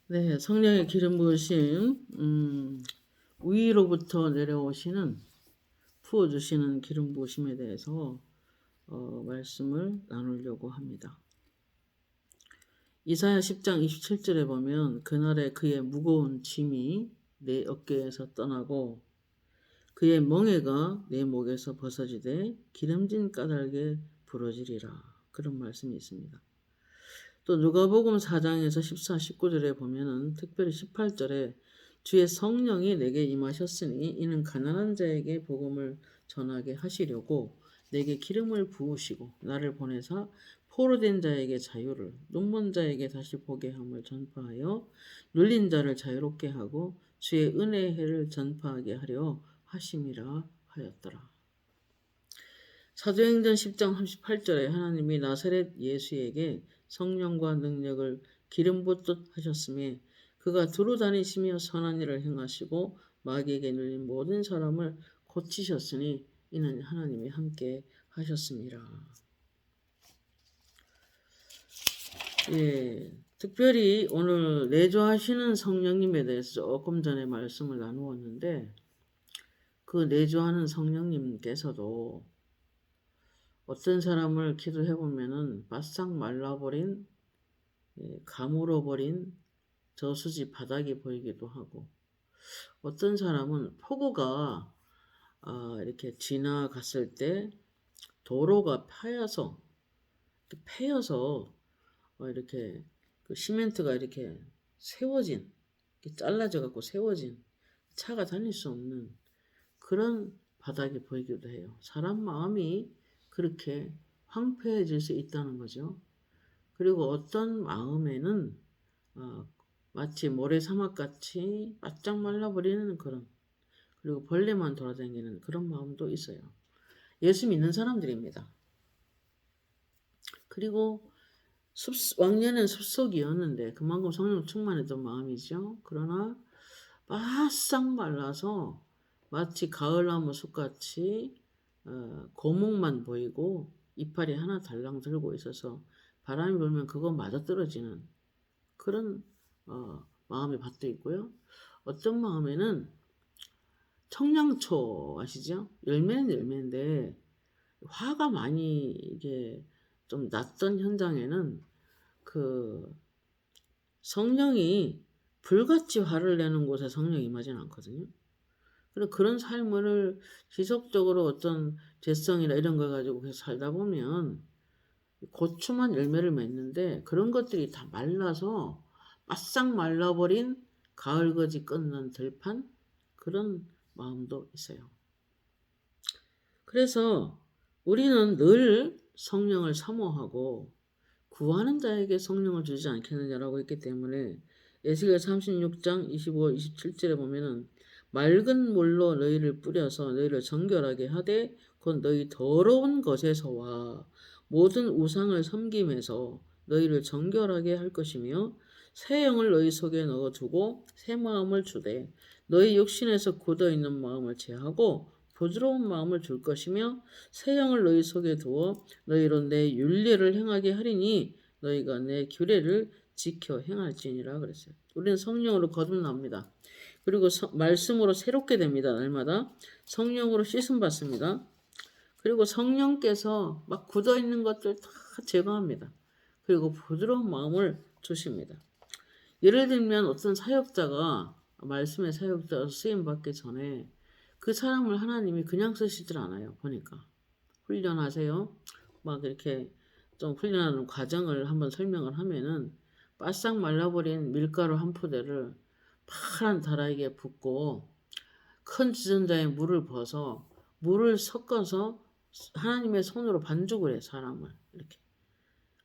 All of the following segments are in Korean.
네, 성령의 기름 부으심, 위로부터 내려오시는 부어주시는 기름 부으심에 대해서 말씀을 나누려고 합니다. 이사야 10장 27절에 보면 그날에 그의 무거운 짐이 내 어깨에서 떠나고 그의 멍에가 내 목에서 벗어지되 기름진 까닭에 부러지리라. 그런 말씀이 있습니다. 또 누가복음 4장에서 14, 19절에 보면은 특별히 18절에 주의 성령이 내게 임하셨으니 이는 가난한 자에게 복음을 전하게 하시려고 내게 기름을 부으시고 나를 보내사 포로된 자에게 자유를 눈먼 자에게 다시 보게 함을 전파하여 눌린 자를 자유롭게 하고 주의 은혜의 해를 전파하게 하려 하심이라 하였더라. 사도행전 10장 38절에 하나님이 나사렛 예수에게 성령과 능력을 기름 붓듯 하셨으며 그가 두루 다니시며 선한 일을 행하시고 마귀에게 눌린 모든 사람을 고치셨으니 이는 하나님이 함께 하셨습니다. 예, 특별히 오늘 내주하시는 성령님에 대해서 조금 전에 말씀을 나누었는데 그 내주하는 성령님께서도 어떤 사람을 기도해 보면은 바싹 말라버린, 가물어버린 저수지 바닥이 보이기도 하고, 어떤 사람은 폭우가 이렇게 지나갔을 때 도로가 패여서 이렇게 그 시멘트가 이렇게 세워진, 이렇게 잘라져 갖고 세워진 차가 다닐 수 없는 그런 바닥이 보이기도 해요. 사람 마음이 그렇게 황폐해질 수 있다는 거죠. 그리고 어떤 마음에는 마치 모래사막같이 바짝 말라버리는 그런, 그리고 벌레만 돌아다니는 그런 마음도 있어요. 예수 믿는 사람들입니다. 그리고 왕년엔 숲속이었는데 그만큼 성령 충만했던 마음이죠. 그러나 바싹 말라서 마치 가을나무 숲같이 고목만 보이고 이파리 하나 달랑 들고 있어서 바람이 불면 그거 맞아떨어지는 그런 마음의 밭도 있고요. 어떤 마음에는 청양초 아시죠? 열매는 열매인데 화가 많이 이게 좀 났던 현장에는 그 성령이 불같이 화를 내는 곳에 성령이 임하지는 않거든요. 그런 삶을 지속적으로 어떤 죄성이나 이런 거 가지고 계속 살다 보면 고추만 열매를 맺는데 그런 것들이 다 말라서 바싹 말라버린 가을거지 끊는 들판 그런 마음도 있어요. 그래서 우리는 늘 성령을 사모하고 구하는 자에게 성령을 주지 않겠느냐라고 했기 때문에 에스겔 36장 25, 27절에 보면은 맑은 물로 너희를 뿌려서 너희를 정결하게 하되 곧 너희 더러운 것에서와 모든 우상을 섬김에서 너희를 정결하게 할 것이며 새 영을 너희 속에 넣어두고 새 마음을 주되 너희 육신에서 굳어있는 마음을 제하고 부드러운 마음을 줄 것이며 새 영을 너희 속에 두어 너희로 내 윤례를 행하게 하리니 너희가 내 규례를 지켜 행할지니라 그랬어요. 우리는 성령으로 거듭납니다. 그리고 말씀으로 새롭게 됩니다. 날마다 성령으로 씻음 받습니다. 그리고 성령께서 막 굳어있는 것들 다 제거합니다. 그리고 부드러운 마음을 주십니다. 예를 들면 어떤 사역자가 말씀의 사역자로 쓰임받기 전에 그 사람을 하나님이 그냥 쓰시질 않아요. 보니까 훈련하세요. 막 이렇게 좀 훈련하는 과정을 한번 설명을 하면은 바싹 말라버린 밀가루 한 포대를 파란 다라이게 붓고 큰 주전자에 물을 부어서 물을 섞어서 하나님의 손으로 반죽을 해 사람을 이렇게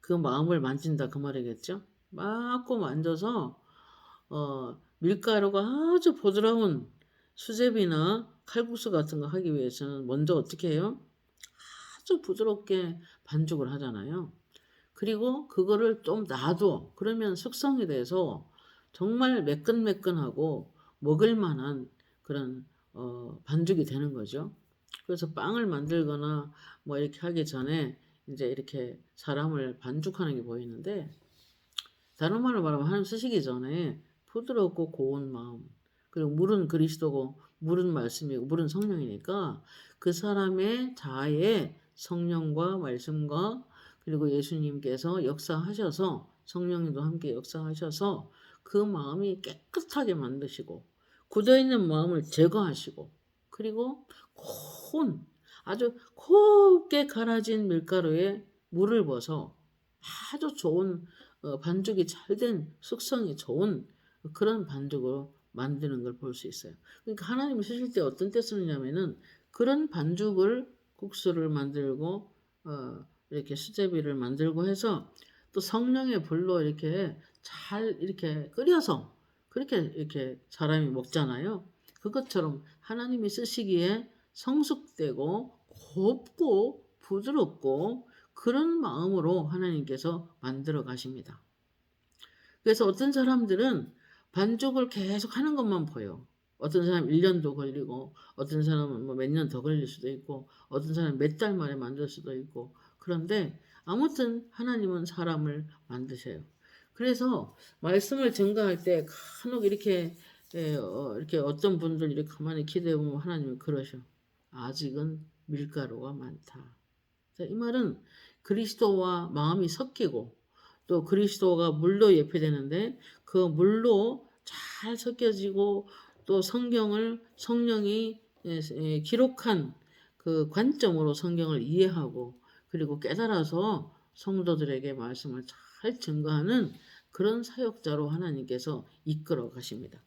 그 마음을 만진다 그 말이겠죠. 막고 만져서 밀가루가 아주 부드러운 수제비나 칼국수 같은 거 하기 위해서는 먼저 어떻게 해요? 아주 부드럽게 반죽을 하잖아요. 그리고 그거를 좀 놔둬. 그러면 숙성이 돼서 정말 매끈매끈하고 먹을 만한 그런 반죽이 되는 거죠. 그래서 빵을 만들거나 뭐 이렇게 하기 전에 이제 이렇게 사람을 반죽하는 게 보이는데 다른 말로 말하면 하나님 쓰시기 전에 부드럽고 고운 마음. 그리고 물은 그리스도고 물은 말씀이고 물은 성령이니까 그 사람의 자아에 성령과 말씀과 그리고 예수님께서 역사하셔서 성령님도 함께 역사하셔서 그 마음이 깨끗하게 만드시고 굳어있는 마음을 제거하시고 그리고 고운 아주 곱게 갈아진 밀가루에 물을 벗어 아주 좋은 반죽이 잘 된 숙성이 좋은 그런 반죽으로 만드는 걸 볼 수 있어요. 그러니까 하나님이 쓰실 때 어떤 때 쓰느냐면은 그런 반죽을 국수를 만들고 이렇게 수제비를 만들고 해서 또 성령의 불로 이렇게 잘 이렇게 끓여서 그렇게 이렇게 사람이 먹잖아요. 그것처럼 하나님이 쓰시기에 성숙되고 곱고 부드럽고 그런 마음으로 하나님께서 만들어 가십니다. 그래서 어떤 사람들은 반죽을 계속 하는 것만 보여. 어떤 사람 1년도 걸리고 어떤 사람은 뭐 몇 년 더 걸릴 수도 있고 어떤 사람은 몇 달 만에 만들 수도 있고 그런데 아무튼 하나님은 사람을 만드셔요. 그래서 말씀을 증거할 때 간혹 이렇게 이렇게 어떤 분들 이렇게 가만히 기대해 보면 하나님은 그러셔. 아직은 밀가루가 많다. 이 말은 그리스도와 마음이 섞이고 또 그리스도가 물로 예표되는데 그 물로 잘 섞여지고 또 성경을 성령이 기록한 그 관점으로 성경을 이해하고 그리고 깨달아서 성도들에게 말씀을 잘 증거하는 그런 사역자로 하나님께서 이끌어 가십니다.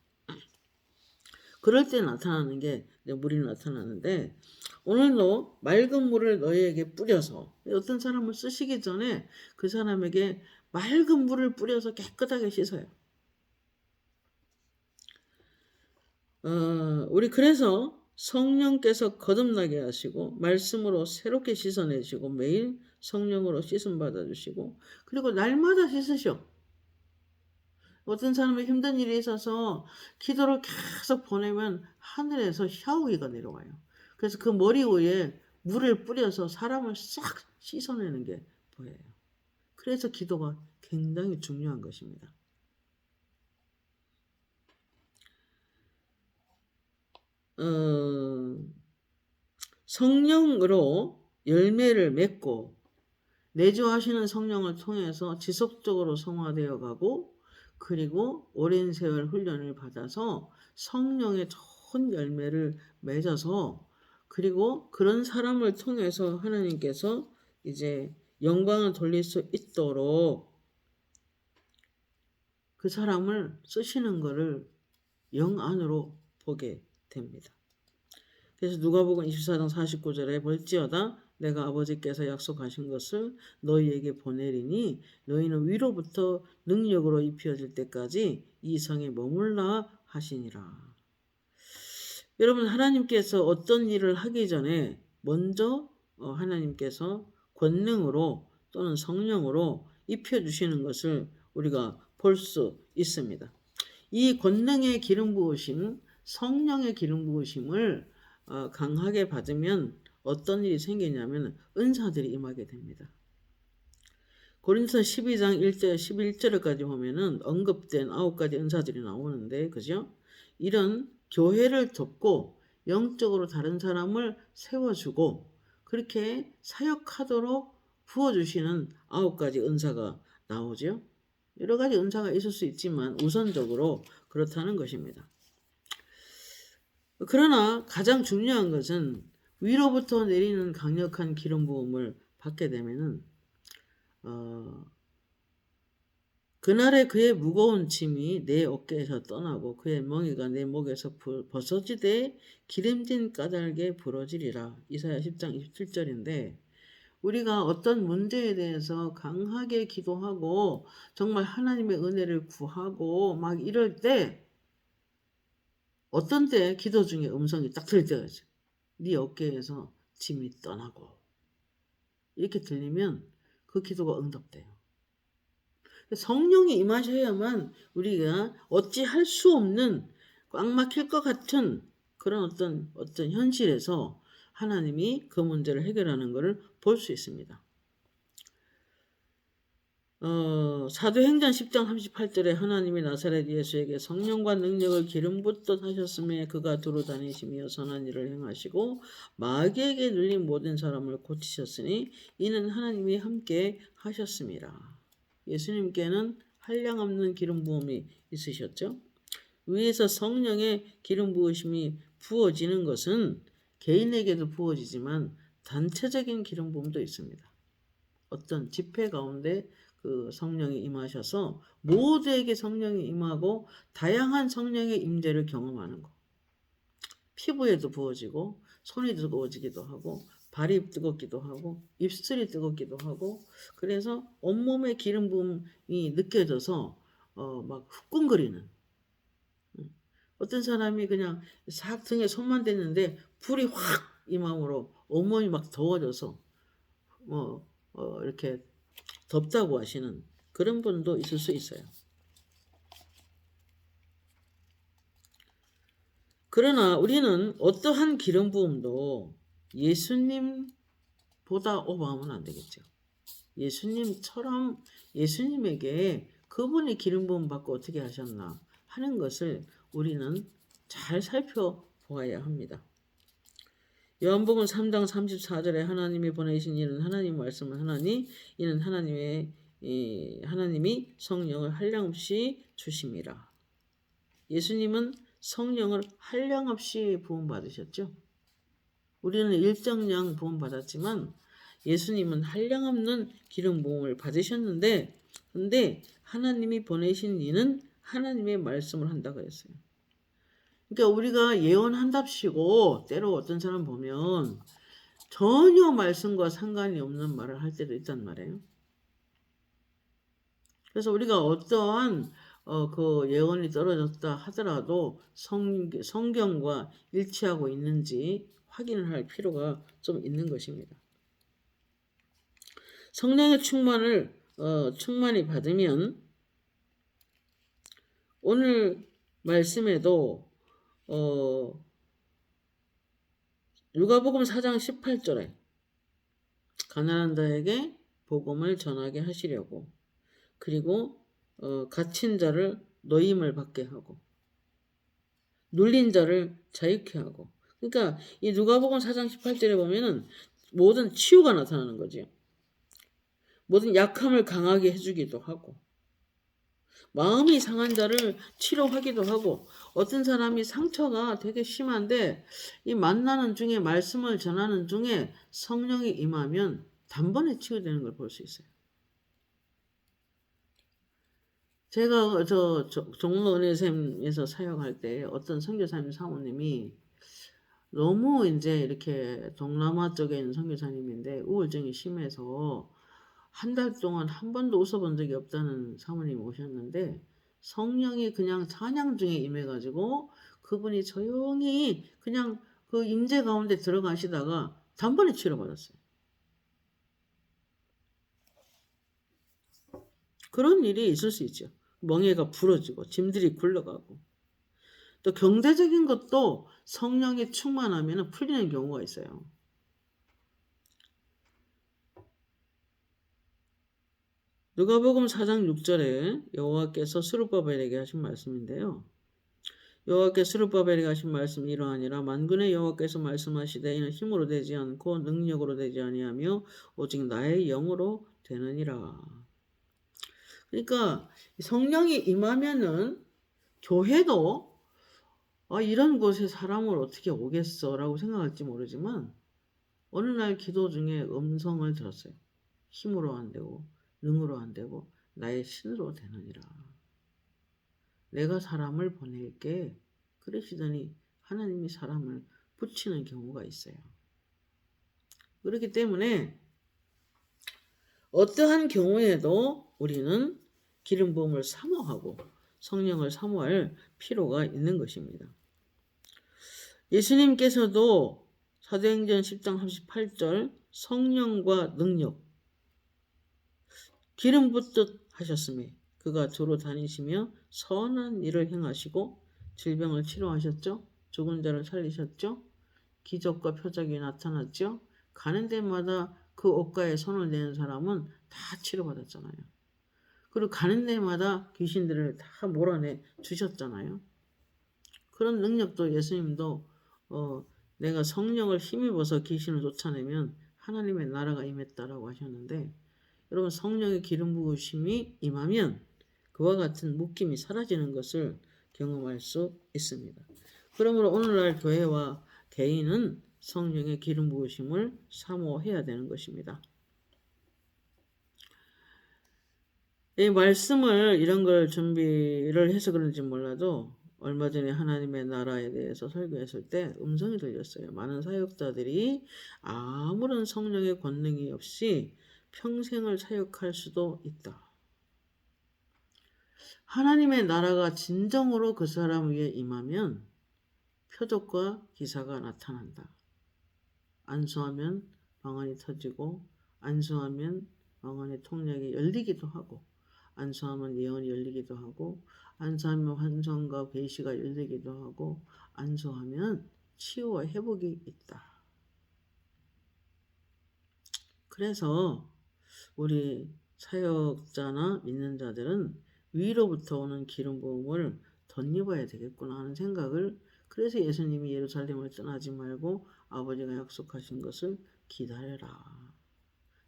그럴 때 나타나는 게 물이 나타나는데 오늘도 맑은 물을 너희에게 뿌려서 어떤 사람을 쓰시기 전에 그 사람에게 맑은 물을 뿌려서 깨끗하게 씻어요. 우리 그래서 성령께서 거듭나게 하시고 말씀으로 새롭게 씻어내시고 매일 성령으로 씻음 받아주시고 그리고 날마다 씻으셔. 어떤 사람이 힘든 일이 있어서 기도를 계속 보내면 하늘에서 샤워기가 내려와요. 그래서 그 머리 위에 물을 뿌려서 사람을 싹 씻어내는 게 보여요. 그래서 기도가 굉장히 중요한 것입니다. 성령으로 열매를 맺고 내주하시는 성령을 통해서 지속적으로 성화되어 가고 그리고 오랜 세월 훈련을 받아서 성령의 좋은 열매를 맺어서 그리고 그런 사람을 통해서 하나님께서 이제 영광을 돌릴 수 있도록 그 사람을 쓰시는 것을 영 안으로 보게 됩니다. 그래서 누가복음 24장 49절에 볼지어다 내가 아버지께서 약속하신 것을 너희에게 보내리니 너희는 위로부터 능력으로 입혀질 때까지 이 성에 머물라 하시니라. 여러분 하나님께서 어떤 일을 하기 전에 먼저 하나님께서 권능으로 또는 성령으로 입혀주시는 것을 우리가 볼 수 있습니다. 이 권능의 기름 부으심, 성령의 기름 부으심을 강하게 받으면 어떤 일이 생기냐면 은사들이 임하게 됩니다. 고린도서 12장 1절 11절까지 보면은 언급된 9가지 은사들이 나오는데 그죠? 이런 교회를 돕고 영적으로 다른 사람을 세워주고 그렇게 사역하도록 부어주시는 9가지 은사가 나오죠. 여러 가지 은사가 있을 수 있지만 우선적으로 그렇다는 것입니다. 그러나 가장 중요한 것은 위로부터 내리는 강력한 기름 부음을 받게 되면은 그날에 그의 무거운 짐이 내 어깨에서 떠나고 그의 멍에가 내 목에서 벗어지되 기름진 까닭에 부러지리라. 이사야 10장 27절인데 우리가 어떤 문제에 대해서 강하게 기도하고 정말 하나님의 은혜를 구하고 막 이럴 때 어떤 때 기도 중에 음성이 딱 들릴 때가 있어요. 네 어깨에서 짐이 떠나고 이렇게 들리면 그 기도가 응답돼요. 성령이 임하셔야만 우리가 어찌할 수 없는 꽉 막힐 것 같은 그런 어떤 현실에서 하나님이 그 문제를 해결하는 것을 볼 수 있습니다. 사도행전 10장 38절에 하나님이 나사렛 예수에게 성령과 능력을 기름 붓듯 하셨음에 그가 두루 다니시며 선한 일을 행하시고 마귀에게 눌린 모든 사람을 고치셨으니 이는 하나님이 함께 하셨습니다. 예수님께는 한량없는 기름 부음이 있으셨죠. 위에서 성령의 기름 부으심이 부어지는 것은 개인에게도 부어지지만 단체적인 기름 부음도 있습니다. 어떤 집회 가운데 그 성령이 임하셔서 모두에게 성령이 임하고 다양한 성령의 임재를 경험하는 것. 피부에도 부어지고 손이 뜨거워지기도 하고 발이 뜨겁기도 하고 입술이 뜨겁기도 하고 그래서 온몸에 기름 부음이 느껴져서 막 후끈거리는 어떤 사람이 그냥 싹 등에 손만 댔는데 불이 확 임함으로 온몸이 막 더워져서 이렇게 덥다고 하시는 그런 분도 있을 수 있어요. 그러나 우리는 어떠한 기름 부음도 예수님보다 오버하면 안 되겠죠. 예수님처럼 예수님에게 그분이 기름 부음 받고 어떻게 하셨나 하는 것을 우리는 잘 살펴보아야 합니다. 요한복음 3장 34절에 하나님이 보내신 이는 하나님 말씀을 하나니 이는 하나님이 성령을 한량없이 주심이라. 예수님은 성령을 한량없이 부음 받으셨죠. 우리는 일정량 부음 받았지만 예수님은 한량없는 기름 부음을 받으셨는데 근데 하나님이 보내신 이는 하나님의 말씀을 한다고 했어요. 그러니까 우리가 예언한답시고 때로 어떤 사람 보면 전혀 말씀과 상관이 없는 말을 할 때도 있단 말이에요. 그래서 우리가 어떠한 그 예언이 떨어졌다 하더라도 성경과 일치하고 있는지 확인을 할 필요가 좀 있는 것입니다. 성령의 충만히 받으면 오늘 말씀에도 누가복음 4장 18절에 가난한 자에게 복음을 전하게 하시려고 그리고 갇힌 자를 노임을 받게 하고 눌린 자를 자유케 하고 그러니까 이 누가복음 4장 18절에 보면은 모든 치유가 나타나는 거죠. 모든 약함을 강하게 해주기도 하고 마음이 상한 자를 치료하기도 하고 어떤 사람이 상처가 되게 심한데 이 만나는 중에 말씀을 전하는 중에 성령이 임하면 단번에 치유되는 걸 볼 수 있어요. 제가 종로 은혜샘에서 사역할 때 어떤 선교사님 사모님이 너무 이제 이렇게 동남아 쪽에 있는 선교사님인데 우울증이 심해서 한 달 동안 한 번도 웃어본 적이 없다는 사모님이 오셨는데 성령이 그냥 찬양 중에 임해가지고 그분이 조용히 그냥 그 임재 가운데 들어가시다가 단번에 치료받았어요. 그런 일이 있을 수 있죠. 멍에가 부러지고 짐들이 굴러가고 또 경제적인 것도 성령이 충만하면 풀리는 경우가 있어요. 누가복음 4장 6절에 여호와께서 스룹바벨에게 하신 말씀인데요. 여호와께 스룹바벨에게 하신 말씀이 이러하니라 만군의 여호와께서 말씀하시되 이는 힘으로 되지 않고 능력으로 되지 아니하며 오직 나의 영으로 되느니라. 그러니까 성령이 임하면은 교회도 이런 곳에 사람을 어떻게 오겠어 라고 생각할지 모르지만 어느 날 기도 중에 음성을 들었어요. 힘으로 안 되고 능으로 안 되고 나의 신으로 되느니라. 내가 사람을 보낼게 그러시더니 하나님이 사람을 붙이는 경우가 있어요. 그렇기 때문에 어떠한 경우에도 우리는 기름 부음을 사모하고 성령을 사모할 필요가 있는 것입니다. 예수님께서도 사도행전 10장 38절 성령과 능력 기름 붓듯 하셨으니 그가 두루 다니시며 선한 일을 행하시고 질병을 치료하셨죠. 죽은 자를 살리셨죠. 기적과 표적이 나타났죠. 가는 데마다 그 옷가에 손을 대는 사람은 다 치료받았잖아요. 그리고 가는 데마다 귀신들을 다 몰아내 주셨잖아요. 그런 능력도 예수님도 내가 성령을 힘입어서 귀신을 쫓아내면 하나님의 나라가 임했다라고 하셨는데, 여러분 성령의 기름 부으심이 임하면 그와 같은 묶임이 사라지는 것을 경험할 수 있습니다. 그러므로 오늘날 교회와 개인은 성령의 기름 부으심을 사모해야 되는 것입니다. 이 말씀을 이런 걸 준비를 해서 그런지 몰라도 얼마 전에 하나님의 나라에 대해서 설교했을 때 음성이 들렸어요. 많은 사역자들이 아무런 성령의 권능이 없이 평생을 사역할 수도 있다. 하나님의 나라가 진정으로 그 사람 위에 임하면 표적과 기사가 나타난다. 안수하면 방언이 터지고, 안수하면 방언의 통력이 열리기도 하고, 안수하면 예언이 열리기도 하고, 안수하면 환상과 계시가 열리기도 하고, 안수하면 치유와 회복이 있다. 그래서 우리 사역자나 믿는 자들은 위로부터 오는 기름 부음을 덧입어야 되겠구나 하는 생각을, 그래서 예수님이 예루살렘을 떠나지 말고 아버지가 약속하신 것을 기다려라,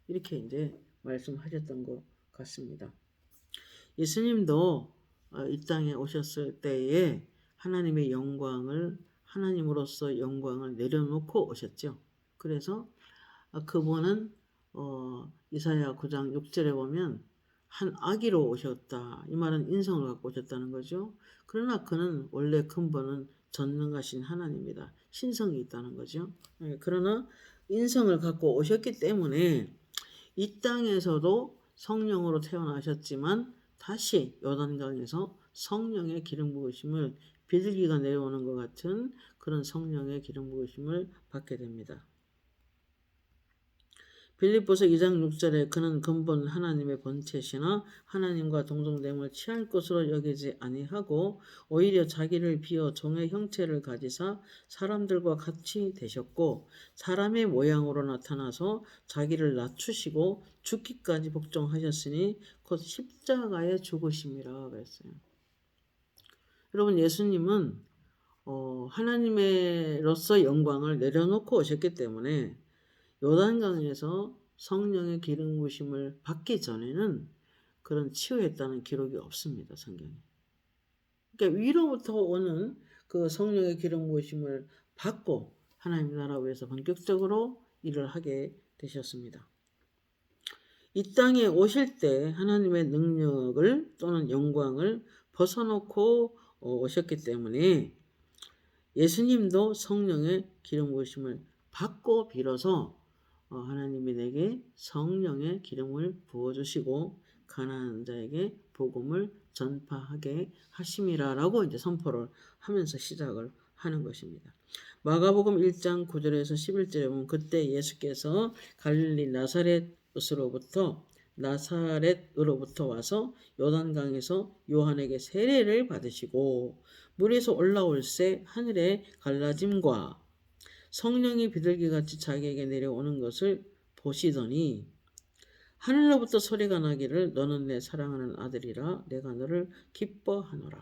이렇게 이제 말씀하셨던 것 같습니다. 예수님도 이 땅에 오셨을 때에 하나님의 영광을, 하나님으로서 영광을 내려놓고 오셨죠. 그래서 그분은 이사야 9장 6절에 보면 한 아기로 오셨다. 이 말은 인성을 갖고 오셨다는 거죠. 그러나 그는 원래 근본은 전능하신 하나님이다. 신성이 있다는 거죠. 그러나 인성을 갖고 오셨기 때문에 이 땅에서도 성령으로 태어나셨지만 다시 요단강에서 성령의 기름 부으심을, 비둘기가 내려오는 것 같은 그런 성령의 기름 부으심을 받게 됩니다. 빌립보서 2장 6절에 그는 근본 하나님의 본체시나 하나님과 동정됨을 취할 것으로 여기지 아니하고 오히려 자기를 비어 종의 형체를 가지사 사람들과 같이 되셨고 사람의 모양으로 나타나서 자기를 낮추시고 죽기까지 복종하셨으니 곧 십자가에 죽으심이라 그랬어요. 여러분 예수님은 하나님으로서 영광을 내려놓고 오셨기 때문에 요단강에서 성령의 기름 부으심을 받기 전에는 그런 치유했다는 기록이 없습니다. 성경에. 그러니까 위로부터 오는 그 성령의 기름 부으심을 받고 하나님 나라 위에서 본격적으로 일을 하게 되셨습니다. 이 땅에 오실 때 하나님의 능력을 또는 영광을 벗어놓고 오셨기 때문에 예수님도 성령의 기름 부으심을 받고 비로소 하나님이 내게 성령의 기름을 부어주시고 가난한 자에게 복음을 전파하게 하심이라라고 이제 선포를 하면서 시작을 하는 것입니다. 마가복음 1장 9절에서 11절에 보면 그때 예수께서 갈릴리 나사렛으로부터 와서 요단강에서 요한에게 세례를 받으시고 물에서 올라올새 하늘의 갈라짐과 성령이 비둘기같이 자기에게 내려오는 것을 보시더니 하늘로부터 소리가 나기를 너는 내 사랑하는 아들이라 내가 너를 기뻐하노라.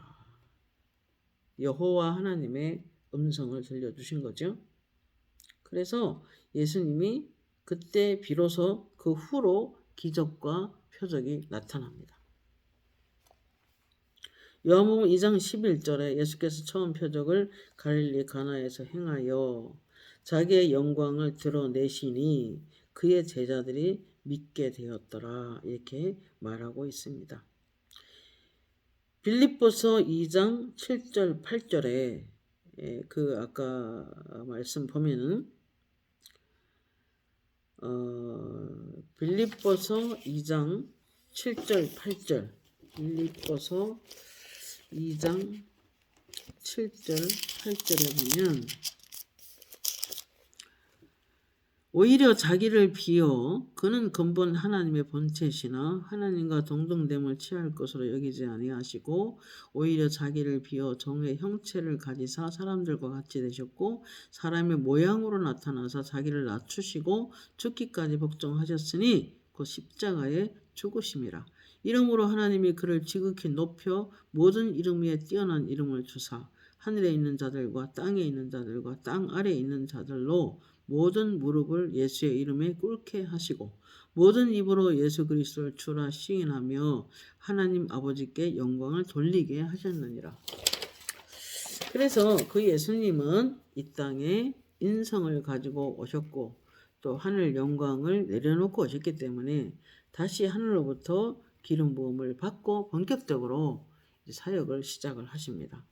여호와 하나님의 음성을 들려주신 거죠. 그래서 예수님이 그때 비로소 그 후로 기적과 표적이 나타납니다. 요한복음 2장 11절에 예수께서 처음 표적을 갈릴리 가나에서 행하여 자기의 영광을 드러내시니 그의 제자들이 믿게 되었더라, 이렇게 말하고 있습니다. 빌립보서 2장 7절 8절에 그 아까 말씀 보면은 빌립보서 2장 7절 8절 빌립보서 2장 7절 8절에 보면 오히려 자기를 비어 그는 근본 하나님의 본체시나 하나님과 동등됨을 취할 것으로 여기지 아니하시고 오히려 자기를 비어 종의 형체를 가지사 사람들과 같이 되셨고 사람의 모양으로 나타나서 자기를 낮추시고 죽기까지 복종하셨으니 곧 십자가에 죽으심이라. 이름으로 하나님이 그를 지극히 높여 모든 이름 위에 뛰어난 이름을 주사 하늘에 있는 자들과 땅에 있는 자들과 땅 아래에 있는 자들로 모든 무릎을 예수의 이름에 꿇게 하시고 모든 입으로 예수 그리스도를 주라 시인하며 하나님 아버지께 영광을 돌리게 하셨느니라. 그래서 그 예수님은 이 땅에 인성을 가지고 오셨고 또 하늘 영광을 내려놓고 오셨기 때문에 다시 하늘로부터 기름 부음을 받고 본격적으로 사역을 시작을 하십니다.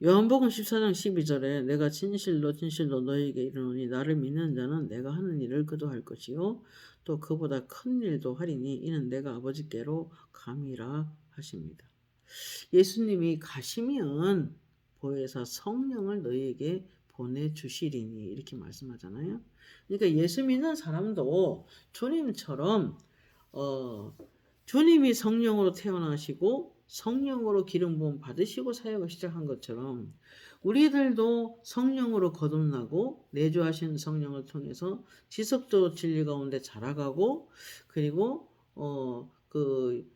요한복음 14장 12절에 내가 진실로 너희에게 이르노니 나를 믿는 자는 내가 하는 일을 그도 할 것이요 또 그보다 큰 일도 하리니 이는 내가 아버지께로 감이라 하십니다. 예수님이 가시면 보혜사 성령을 너희에게 보내주시리니 이렇게 말씀하잖아요. 그러니까 예수 믿는 사람도 주님처럼 주님이 성령으로 태어나시고 성령으로 기름 부음 받으시고 사역을 시작한 것처럼 우리들도 성령으로 거듭나고 내주하신 성령을 통해서 지속적으로 진리 가운데 자라가고 그리고 그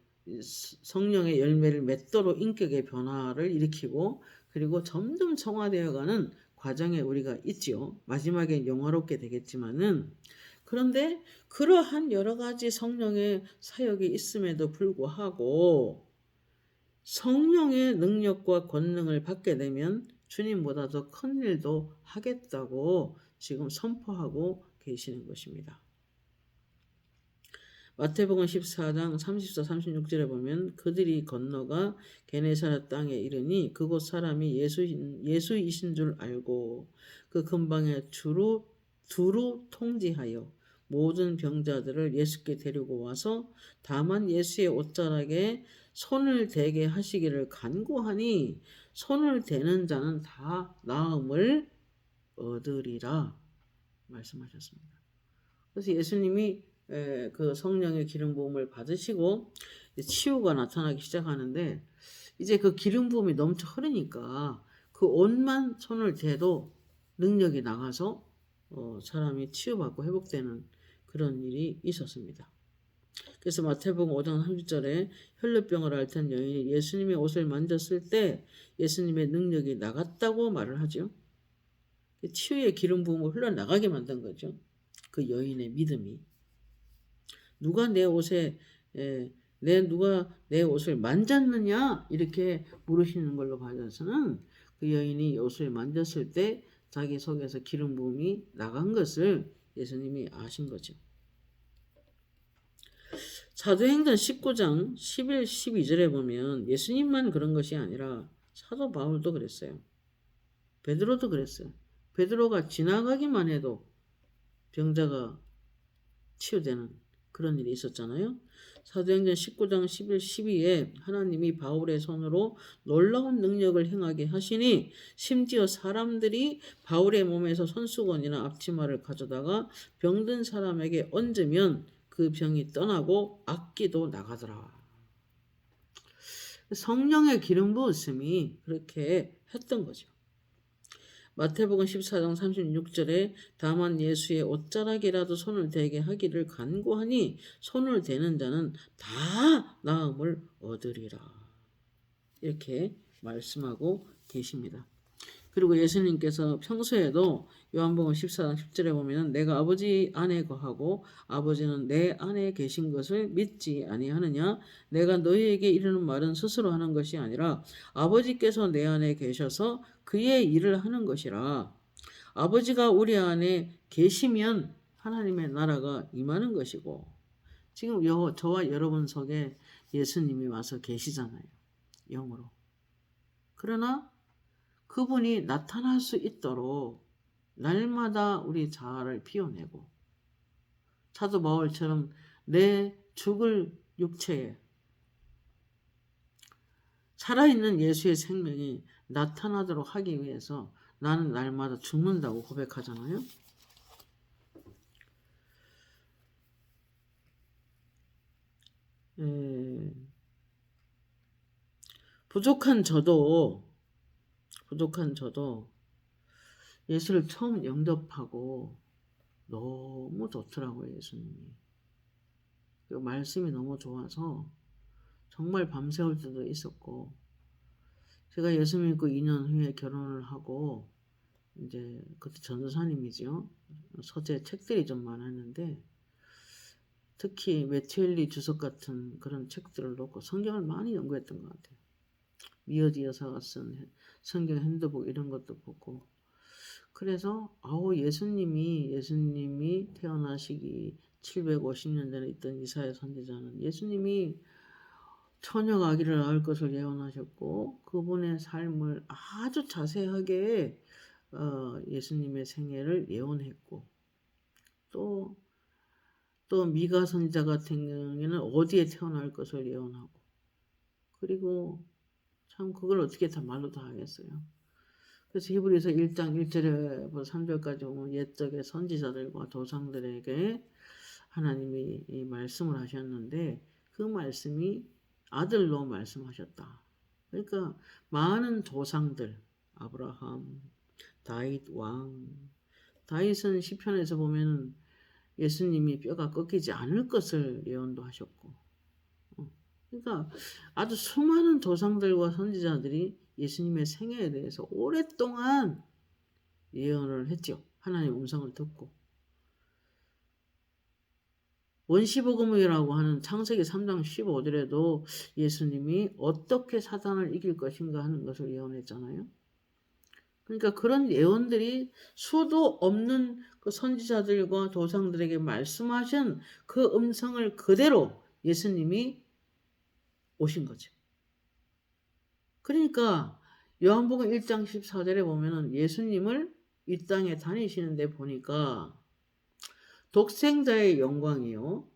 성령의 열매를 맺도록 인격의 변화를 일으키고 그리고 점점 성화되어가는 과정에 우리가 있지요. 마지막에 영화롭게 되겠지만은 그런데 그러한 여러 가지 성령의 사역이 있음에도 불구하고 성령의 능력과 권능을 받게 되면 주님보다 더 큰 일도 하겠다고 지금 선포하고 계시는 것입니다. 마태복음 14장 34, 36절에 보면 그들이 건너가 게네사렛 땅에 이르니 그곳 사람이 예수이신 줄 알고 그 근방에 두루 통지하여 모든 병자들을 예수께 데리고 와서 다만 예수의 옷자락에 손을 대게 하시기를 간구하니 손을 대는 자는 다 나음을 얻으리라 말씀하셨습니다. 그래서 예수님이 그 성령의 기름 부음을 받으시고 치유가 나타나기 시작하는데 이제 그 기름 부음이 넘쳐 흐르니까 그 옷만 손을 대도 능력이 나가서 사람이 치유받고 회복되는 그런 일이 있었습니다. 그래서 마태복음 5장 30절에 혈루병을 앓던 여인이 예수님의 옷을 만졌을 때 예수님의 능력이 나갔다고 말을 하죠. 치유의 기름 부음을 흘러나가게 만든 거죠. 그 여인의 믿음이. 누가 내 옷을 만졌느냐 이렇게 물으시는 걸로 봐서는 그 여인이 옷을 만졌을 때 자기 속에서 기름 부음이 나간 것을 예수님이 아신 거죠. 사도행전 19장 11, 12절에 보면 예수님만 그런 것이 아니라 사도 바울도 그랬어요. 베드로도 그랬어요. 베드로가 지나가기만 해도 병자가 치유되는 그런 일이 있었잖아요. 사도행전 19장 11, 12에 하나님이 바울의 손으로 놀라운 능력을 행하게 하시니 심지어 사람들이 바울의 몸에서 손수건이나 앞치마를 가져다가 병든 사람에게 얹으면 그 병이 떠나고 악기도 나가더라. 성령의 기름 부으심이 그렇게 했던 거죠. 마태복음 14장 36절에 다만 예수의 옷자락이라도 손을 대게 하기를 간구하니 손을 대는 자는 다 나음을 얻으리라. 이렇게 말씀하고 계십니다. 그리고 예수님께서 평소에도 요한복음 14장 10절에 보면 내가 아버지 안에 거하고 아버지는 내 안에 계신 것을 믿지 아니하느냐 내가 너희에게 이르는 말은 스스로 하는 것이 아니라 아버지께서 내 안에 계셔서 그의 일을 하는 것이라. 아버지가 우리 안에 계시면 하나님의 나라가 임하는 것이고 지금 저와 여러분 속에 예수님이 와서 계시잖아요. 영으로. 그러나 그분이 나타날 수 있도록 날마다 우리 자아를 비워내고 사도 바울처럼 내 죽을 육체에 살아있는 예수의 생명이 나타나도록 하기 위해서 나는 날마다 죽는다고 고백하잖아요. 부족한 저도 예수를 처음 영접하고 너무 좋더라고요, 예수님이. 그리고 말씀이 너무 좋아서 정말 밤새울 때도 있었고, 제가 예수 믿고 2년 후에 결혼을 하고 이제 그때 전도사님이죠. 서재 책들이 좀 많았는데 특히 매튜엘리 주석 같은 그런 책들을 놓고 성경을 많이 연구했던 것 같아요. 미어지 여사가 쓴 성경 핸드북 이런 것도 보고, 그래서 예수님이 태어나시기 750년 전에 있던 이사야 선지자는 예수님이 처녀가 아기를 낳을 것을 예언하셨고 그분의 삶을 아주 자세하게 예수님의 생애를 예언했고, 또 미가 선지자 같은 경우에는 어디에 태어날 것을 예언하고, 그리고 참 그걸 어떻게 다 말로 다 하겠어요. 그래서 히브리서 1장 1절에부터 3절까지 보면 옛적의 선지자들과 조상들에게 하나님이 이 말씀을 하셨는데 그 말씀이 아들로 말씀하셨다. 그러니까 많은 조상들, 아브라함, 다윗 왕, 다윗은 시편에서 보면 예수님이 뼈가 꺾이지 않을 것을 예언도 하셨고, 그러니까 아주 수많은 조상들과 선지자들이 예수님의 생애에 대해서 오랫동안 예언을 했죠. 하나님의 음성을 듣고. 원시복음이라고 하는 창세기 3장 15절에도 예수님이 어떻게 사단을 이길 것인가 하는 것을 예언했잖아요. 그러니까 그런 예언들이 수도 없는 그 선지자들과 조상들에게 말씀하신 그 음성을 그대로 예수님이 오신 거죠. 그러니까 요한복음 1장 14절에 보면은 예수님을 이 땅에 다니시는데 보니까 독생자의 영광이요,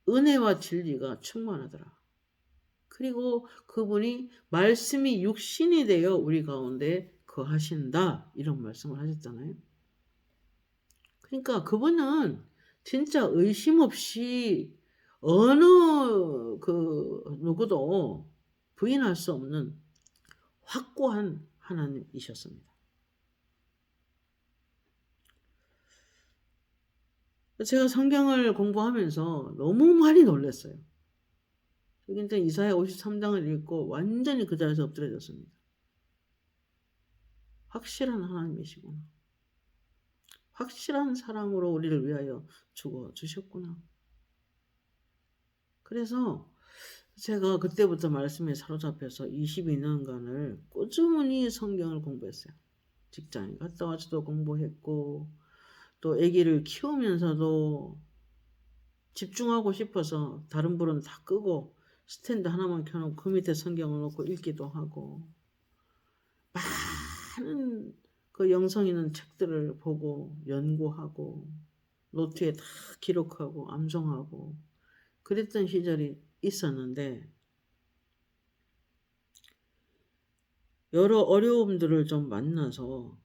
은혜와 진리가 충만하더라. 그리고 그분이 말씀이 육신이 되어 우리 가운데 거하신다, 이런 말씀을 하셨잖아요. 그러니까 그분은 진짜 의심 없이 어느 누구도 부인할 수 없는 확고한 하나님이셨습니다. 제가 성경을 공부하면서 너무 많이 놀랐어요. 그러니까 이사야 53장을 읽고 완전히 그 자리에서 엎드려졌습니다. 확실한 하나님이시구나. 확실한 사랑으로 우리를 위하여 죽어주셨구나. 그래서 제가 그때부터 말씀에 사로잡혀서 22년간을 꾸준히 성경을 공부했어요. 직장에 갔다 와서도 공부했고, 또 아기를 키우면서도 집중하고 싶어서 다른 불은 다 끄고 스탠드 하나만 켜놓고 그 밑에 성경을 놓고 읽기도 하고, 많은 그 영성 있는 책들을 보고 연구하고 노트에 다 기록하고 암송하고 그랬던 시절이 있었는데, 여러 어려움들을 좀 만나서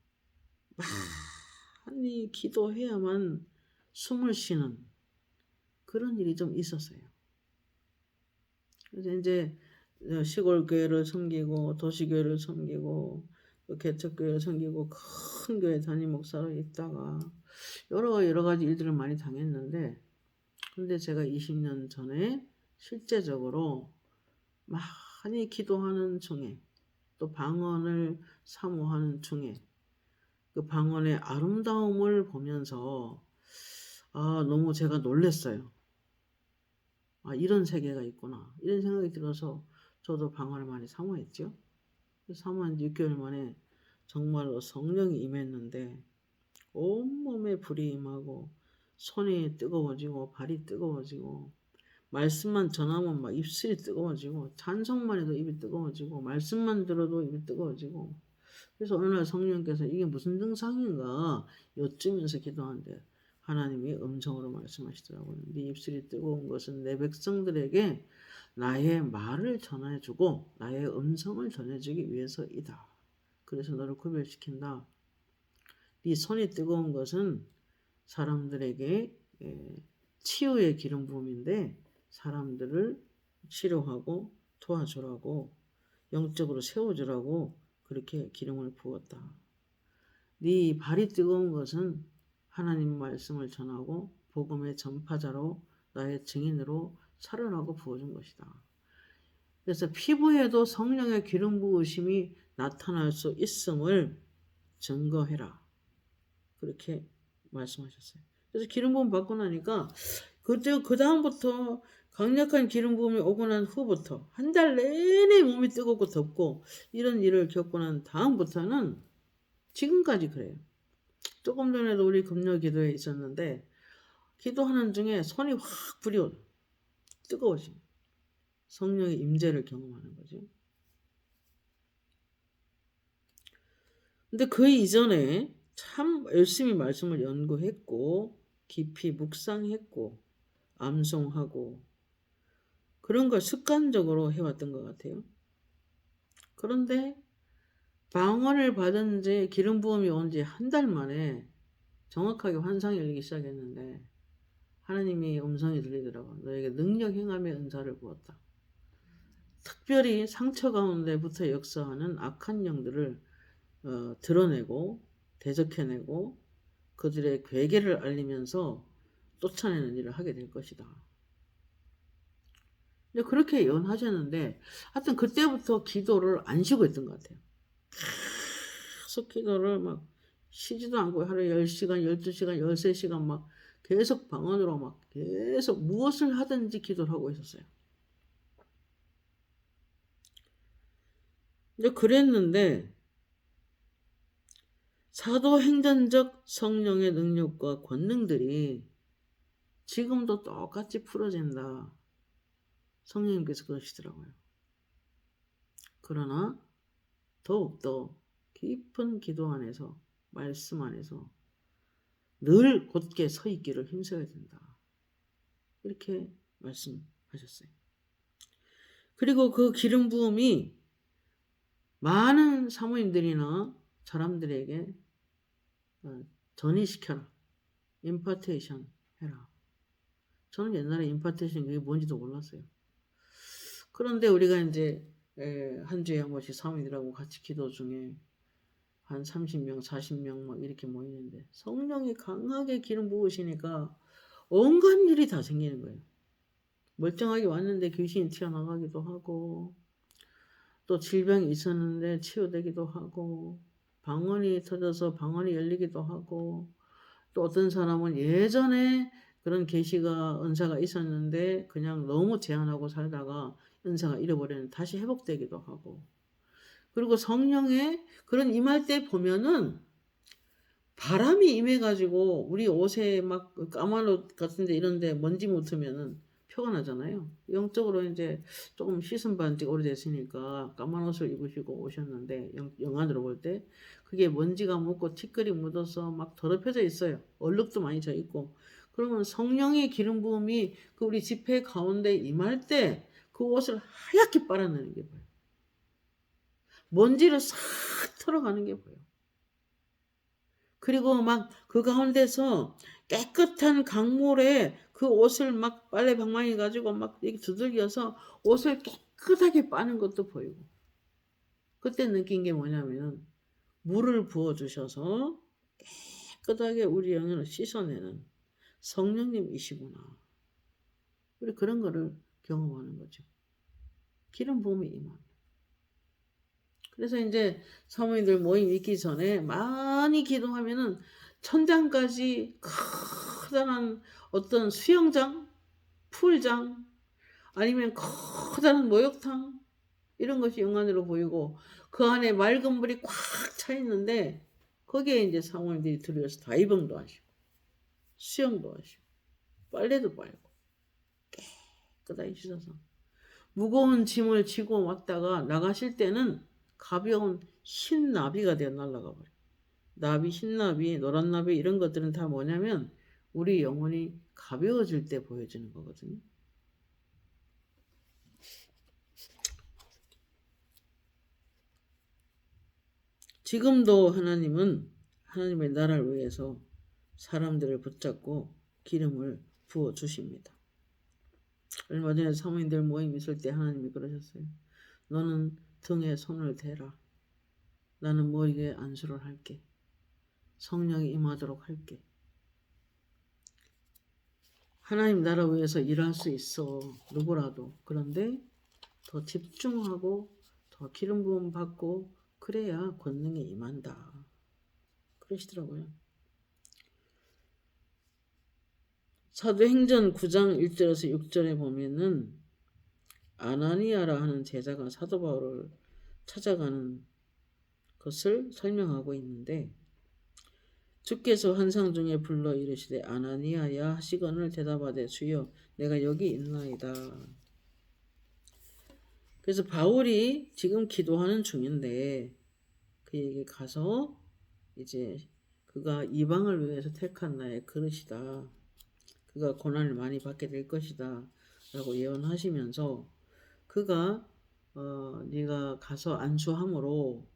많이 기도해야만 숨을 쉬는 그런 일이 좀 있었어요. 그래서 이제 시골 교회를 섬기고 도시교회를 섬기고 개척교회를 섬기고 큰 교회 담임 목사로 있다가 여러 가지 일들을 많이 당했는데, 근데 제가 20년 전에 실제적으로 많이 기도하는 중에 또 방언을 사모하는 중에 그 방언의 아름다움을 보면서 너무 제가 놀랐어요. 이런 세계가 있구나, 이런 생각이 들어서 저도 방언을 많이 사모했죠. 사모한 6개월 만에 정말로 성령이 임했는데 온몸에 불이 임하고 손이 뜨거워지고 발이 뜨거워지고, 말씀만 전하면 막 입술이 뜨거워지고, 찬송만 해도 입이 뜨거워지고, 말씀만 들어도 입이 뜨거워지고. 그래서 어느 날 성령께서 이게 무슨 증상인가 여쭈면서 기도하는데 하나님이 음성으로 말씀하시더라고요. 네 입술이 뜨거운 것은 내 백성들에게 나의 말을 전해주고 나의 음성을 전해주기 위해서이다. 그래서 너를 구별시킨다. 네 손이 뜨거운 것은 사람들에게 치유의 기름 부음인데 사람들을 치료하고 도와주라고, 영적으로 세워주라고 그렇게 기름을 부었다. 네 발이 뜨거운 것은 하나님 말씀을 전하고 복음의 전파자로 나의 증인으로 살아나고 부어준 것이다. 그래서 피부에도 성령의 기름 부으심이 나타날 수 있음을 증거해라. 그렇게 말씀하셨어요. 그래서 기름 부음 받고 나니까 그 다음부터 강력한 기름 부음이 오고 난 후부터 한 달 내내 몸이 뜨겁고 덥고 이런 일을 겪고 난 다음부터는 지금까지 그래요. 조금 전에도 우리 금요 기도에 있었는데 기도하는 중에 손이 확 불이 뜨거워지고 성령의 임재를 경험하는 거죠. 근데 그 이전에 참 열심히 말씀을 연구했고 깊이 묵상했고 암송하고 그런 걸 습관적으로 해왔던 것 같아요. 그런데 방언을 받은 지 기름 부음이 온 지 한 달 만에 정확하게 환상이 열리기 시작했는데 하나님이 음성이 들리더라고요. 너에게 능력 행함의 은사를 부었다. 특별히 상처 가운데부터 역사하는 악한 영들을 드러내고 대적해내고 그들의 괴계를 알리면서 쫓아내는 일을 하게 될 것이다. 그렇게 예언하셨는데 하여튼 그때부터 기도를 안 쉬고 있던 것 같아요. 계속 기도를 막 쉬지도 않고 하루에 10시간, 12시간, 13시간 막 계속 방언으로 막 계속 무엇을 하든지 기도를 하고 있었어요. 그랬는데 사도행전적 성령의 능력과 권능들이 지금도 똑같이 풀어진다. 성령님께서 그러시더라고요. 그러나 더욱더 깊은 기도 안에서 말씀 안에서 늘 곧게 서 있기를 힘써야 된다. 이렇게 말씀하셨어요. 그리고 그 기름 부음이 많은 사모님들이나 사람들에게 전이시켜라. 임파테이션 해라. 저는 옛날에 임파테이션 그게 뭔지도 몰랐어요. 그런데 우리가 이제 한 주에 한 번씩 사모님들하고 같이 기도 중에 한 30명, 40명 막 이렇게 모이는데 성령이 강하게 기름 부으시니까 온갖 일이 다 생기는 거예요. 멀쩡하게 왔는데 귀신이 튀어나가기도 하고 또 질병이 있었는데 치유되기도 하고 방언이 터져서 방언이 열리기도 하고 또 어떤 사람은 예전에 그런 계시가 은사가 있었는데 그냥 너무 제한하고 살다가 은사가 잃어버리는 다시 회복되기도 하고 그리고 성령의 그런 임할 때 보면은 바람이 임해가지고 우리 옷에 막 까만 옷 같은데 이런데 먼지 묻으면은 표가 나잖아요. 영적으로 이제 조금 씻은 반지 오래됐으니까 까만 옷을 입으시고 오셨는데 영안으로 볼 때 그게 먼지가 묻고 티끌이 묻어서 막 더럽혀져 있어요. 얼룩도 많이 져 있고 그러면 성령의 기름 부음이 그 우리 집회 가운데 임할 때 그 옷을 하얗게 빨아내는 게 보여요. 먼지를 싹 털어가는 게 보여요. 그리고 막 그 가운데서 깨끗한 강물에 그 옷을 막 빨래 방망이 가지고 막 이렇게 두들겨서 옷을 깨끗하게 빠는 것도 보이고 그때 느낀 게 뭐냐면 물을 부어 주셔서 깨끗하게 우리 영혼을 씻어내는 성령님이시구나. 우리 그런 거를 경험하는 거죠. 기름 부음이 임하는. 그래서 이제 사모님들 모임 있기 전에 많이 기도하면은 천장까지 커다란 어떤 수영장, 풀장, 아니면 커다란 목욕탕 이런 것이 영안으로 보이고 그 안에 맑은 물이 꽉 차 있는데 거기에 이제 사모님들이 들어서 다이빙도 하시고 수영도 하시고 빨래도 빨고 깨끗하게 씻어서 무거운 짐을 지고 왔다가 나가실 때는 가벼운 흰 나비가 되어 날아가 버려요. 나비, 흰 나비, 노란 나비 이런 것들은 다 뭐냐면 우리 영혼이 가벼워질 때 보여지는 거거든요. 지금도 하나님은 하나님의 나라를 위해서 사람들을 붙잡고 기름을 부어 주십니다. 얼마 전에 사모님들 모임 있을 때 하나님이 그러셨어요. 너는 등에 손을 대라. 나는 머리에 안수를 할게. 성령이 임하도록 할게. 하나님 나라 위해서 일할 수 있어. 누구라도. 그런데 더 집중하고 더 기름 부음 받고 그래야 권능에 임한다. 그러시더라고요. 사도행전 9장 1절에서 6절에 보면은 아나니아라 하는 제자가 사도 바울을 찾아가는 것을 설명하고 있는데 주께서 환상 중에 불러 이르시되 아나니아야 하시거늘 대답하되 주여 내가 여기 있나이다. 그래서 바울이 지금 기도하는 중인데 그에게 가서 이제 그가 이방을 위해서 택한 나의 그릇이다. 그가 고난을 많이 받게 될 것이다. 라고 예언하시면서 그가 네가 가서 안수함으로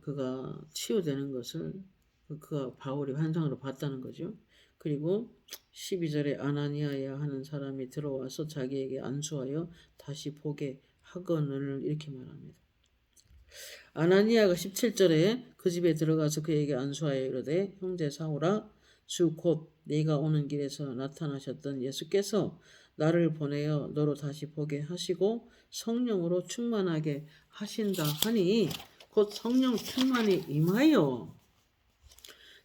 그가 치유되는 것을 그가 바울이 환상으로 봤다는 거죠. 그리고 12절에 아나니아야 하는 사람이 들어와서 자기에게 안수하여 다시 보게 하거늘 이렇게 말합니다. 아나니아가 17절에 그 집에 들어가서 그에게 안수하여 이르되 형제 사울아 주 곧 네가 오는 길에서 나타나셨던 예수께서 나를 보내어 너로 다시 보게 하시고 성령으로 충만하게 하신다 하니 곧 성령 충만이 임하여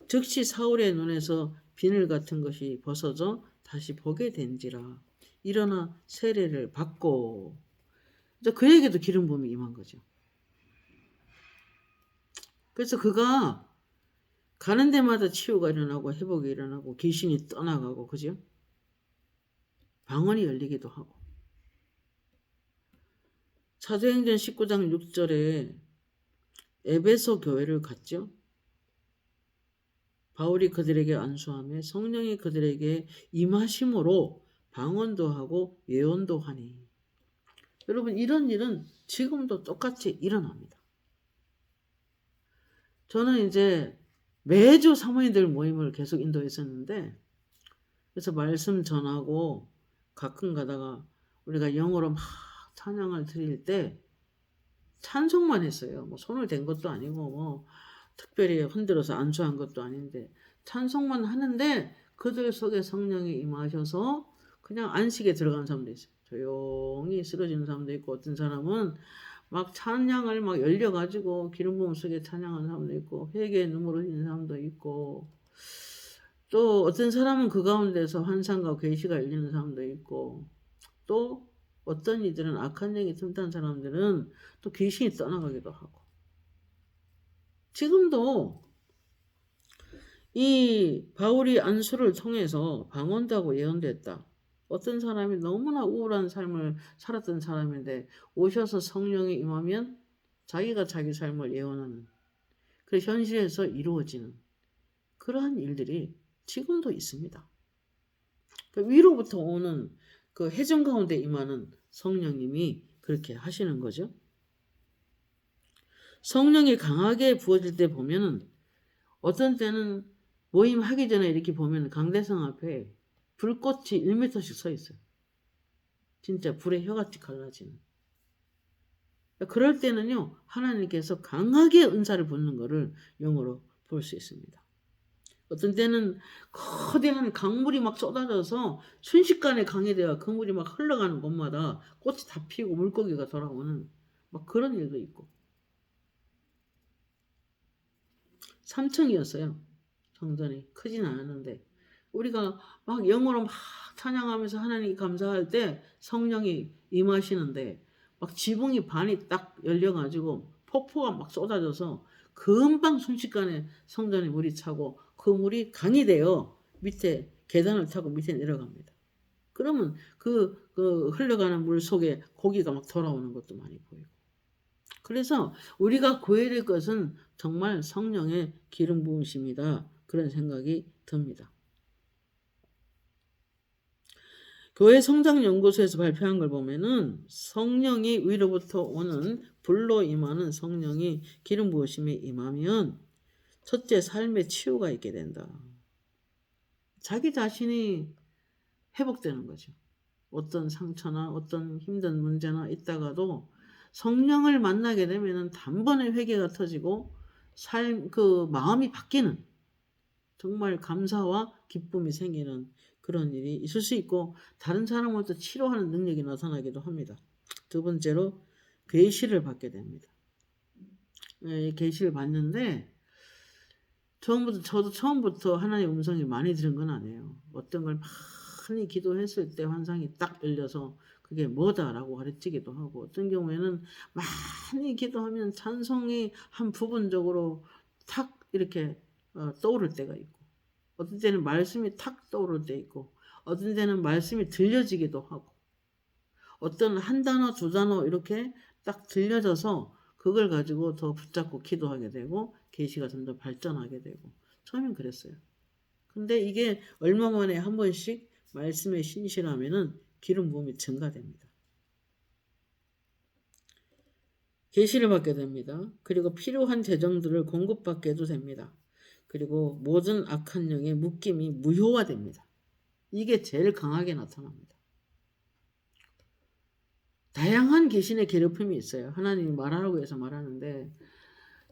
즉시 사울의 눈에서 비늘 같은 것이 벗어져 다시 보게 된지라. 일어나 세례를 받고 그에게도 기름 부음이 임한 거죠. 그래서 그가 가는 데마다 치유가 일어나고 회복이 일어나고 귀신이 떠나가고 그죠? 방언이 열리기도 하고. 사도행전 19장 6절에 에베소 교회를 갔죠. 바울이 그들에게 안수하며 성령이 그들에게 임하심으로 방언도 하고 예언도 하니. 여러분 이런 일은 지금도 똑같이 일어납니다. 저는 이제 매주 사모님들 모임을 계속 인도했었는데 그래서 말씀 전하고 가끔 가다가 우리가 영어로 막 찬양을 드릴 때 찬송만 했어요. 뭐 손을 댄 것도 아니고 뭐 특별히 흔들어서 안수한 것도 아닌데 찬송만 하는데 그들 속에 성령이 임하셔서 그냥 안식에 들어간 사람도 있어요. 조용히 쓰러지는 사람도 있고 어떤 사람은 막 찬양을 막 열려가지고 기름 부음 속에 찬양하는 사람도 있고 회개의 눈물을 흘리는 사람도 있고 또 어떤 사람은 그 가운데서 환상과 계시가 열리는 사람도 있고 또 어떤 이들은 악한 영이 틈탄 사람들은 또 귀신이 떠나가기도 하고 지금도 이 바울이 안수를 통해서 방언도 하고 예언도 했다. 어떤 사람이 너무나 우울한 삶을 살았던 사람인데 오셔서 성령이 임하면 자기가 자기 삶을 예언하는 그 현실에서 이루어지는 그러한 일들이 지금도 있습니다. 그 위로부터 오는 그 해정 가운데 임하는 성령님이 그렇게 하시는 거죠. 성령이 강하게 부어질 때 보면은 어떤 때는 모임하기 전에 이렇게 보면 강대상 앞에 불꽃이 1m씩 서 있어요. 진짜 불의 혀같이 갈라지는. 그럴 때는요, 하나님께서 강하게 은사를 붓는 것을 영어로 볼 수 있습니다. 어떤 때는 거대한 강물이 막 쏟아져서 순식간에 강이 되어 그 물이 막 흘러가는 곳마다 꽃이 다 피고 물고기가 돌아오는 막 그런 일도 있고. 3층이었어요. 성전이 크진 않았는데 우리가 막 영어로 막 찬양하면서 하나님 감사할 때 성령이 임하시는데 막 지붕이 반이 딱 열려가지고 폭포가 막 쏟아져서 금방 순식간에 성전에 물이 차고 그 물이 강이 되어 밑에 계단을 타고 밑에 내려갑니다. 그러면 그 흘러가는 물 속에 고기가 막 돌아오는 것도 많이 보이고. 그래서 우리가 구해야 될 것은 정말 성령의 기름 부으심이다. 그런 생각이 듭니다. 교회 성장연구소에서 발표한 걸 보면은 성령이 위로부터 오는 불로 임하는 성령이 기름 부으심에 임하면 첫째 삶의 치유가 있게 된다. 자기 자신이 회복되는 거죠. 어떤 상처나 어떤 힘든 문제나 있다가도 성령을 만나게 되면은 단번에 회개가 터지고 마음이 바뀌는 정말 감사와 기쁨이 생기는 그런 일이 있을 수 있고 다른 사람을 또 치료하는 능력이 나타나기도 합니다. 두 번째로 계시를 받게 됩니다. 계시를 받는데 저도 처음부터 하나님의 음성이 많이 들은 건 아니에요. 어떤 걸 많이 기도했을 때 환상이 딱 열려서 그게 뭐다라고 가르치기도 하고 어떤 경우에는 많이 기도하면 찬송이 한 부분적으로 탁 이렇게 떠오를 때가 있고 어떤 때는 말씀이 탁 떠오를 때 있고 어떤 때는 말씀이 들려지기도 하고 어떤 한 단어 두 단어 이렇게 딱 들려져서 그걸 가지고 더 붙잡고 기도하게 되고 계시가 좀 더 발전하게 되고 처음엔 그랬어요. 근데 이게 얼마 만에 한 번씩 말씀에 신실하면은 기름 부음이 증가됩니다. 계시를 받게 됩니다. 그리고 필요한 재정들을 공급받게도 됩니다. 그리고 모든 악한 영의 묶임이 무효화됩니다. 이게 제일 강하게 나타납니다. 다양한 귀신의 괴롭힘이 있어요. 하나님이 말하라고 해서 말하는데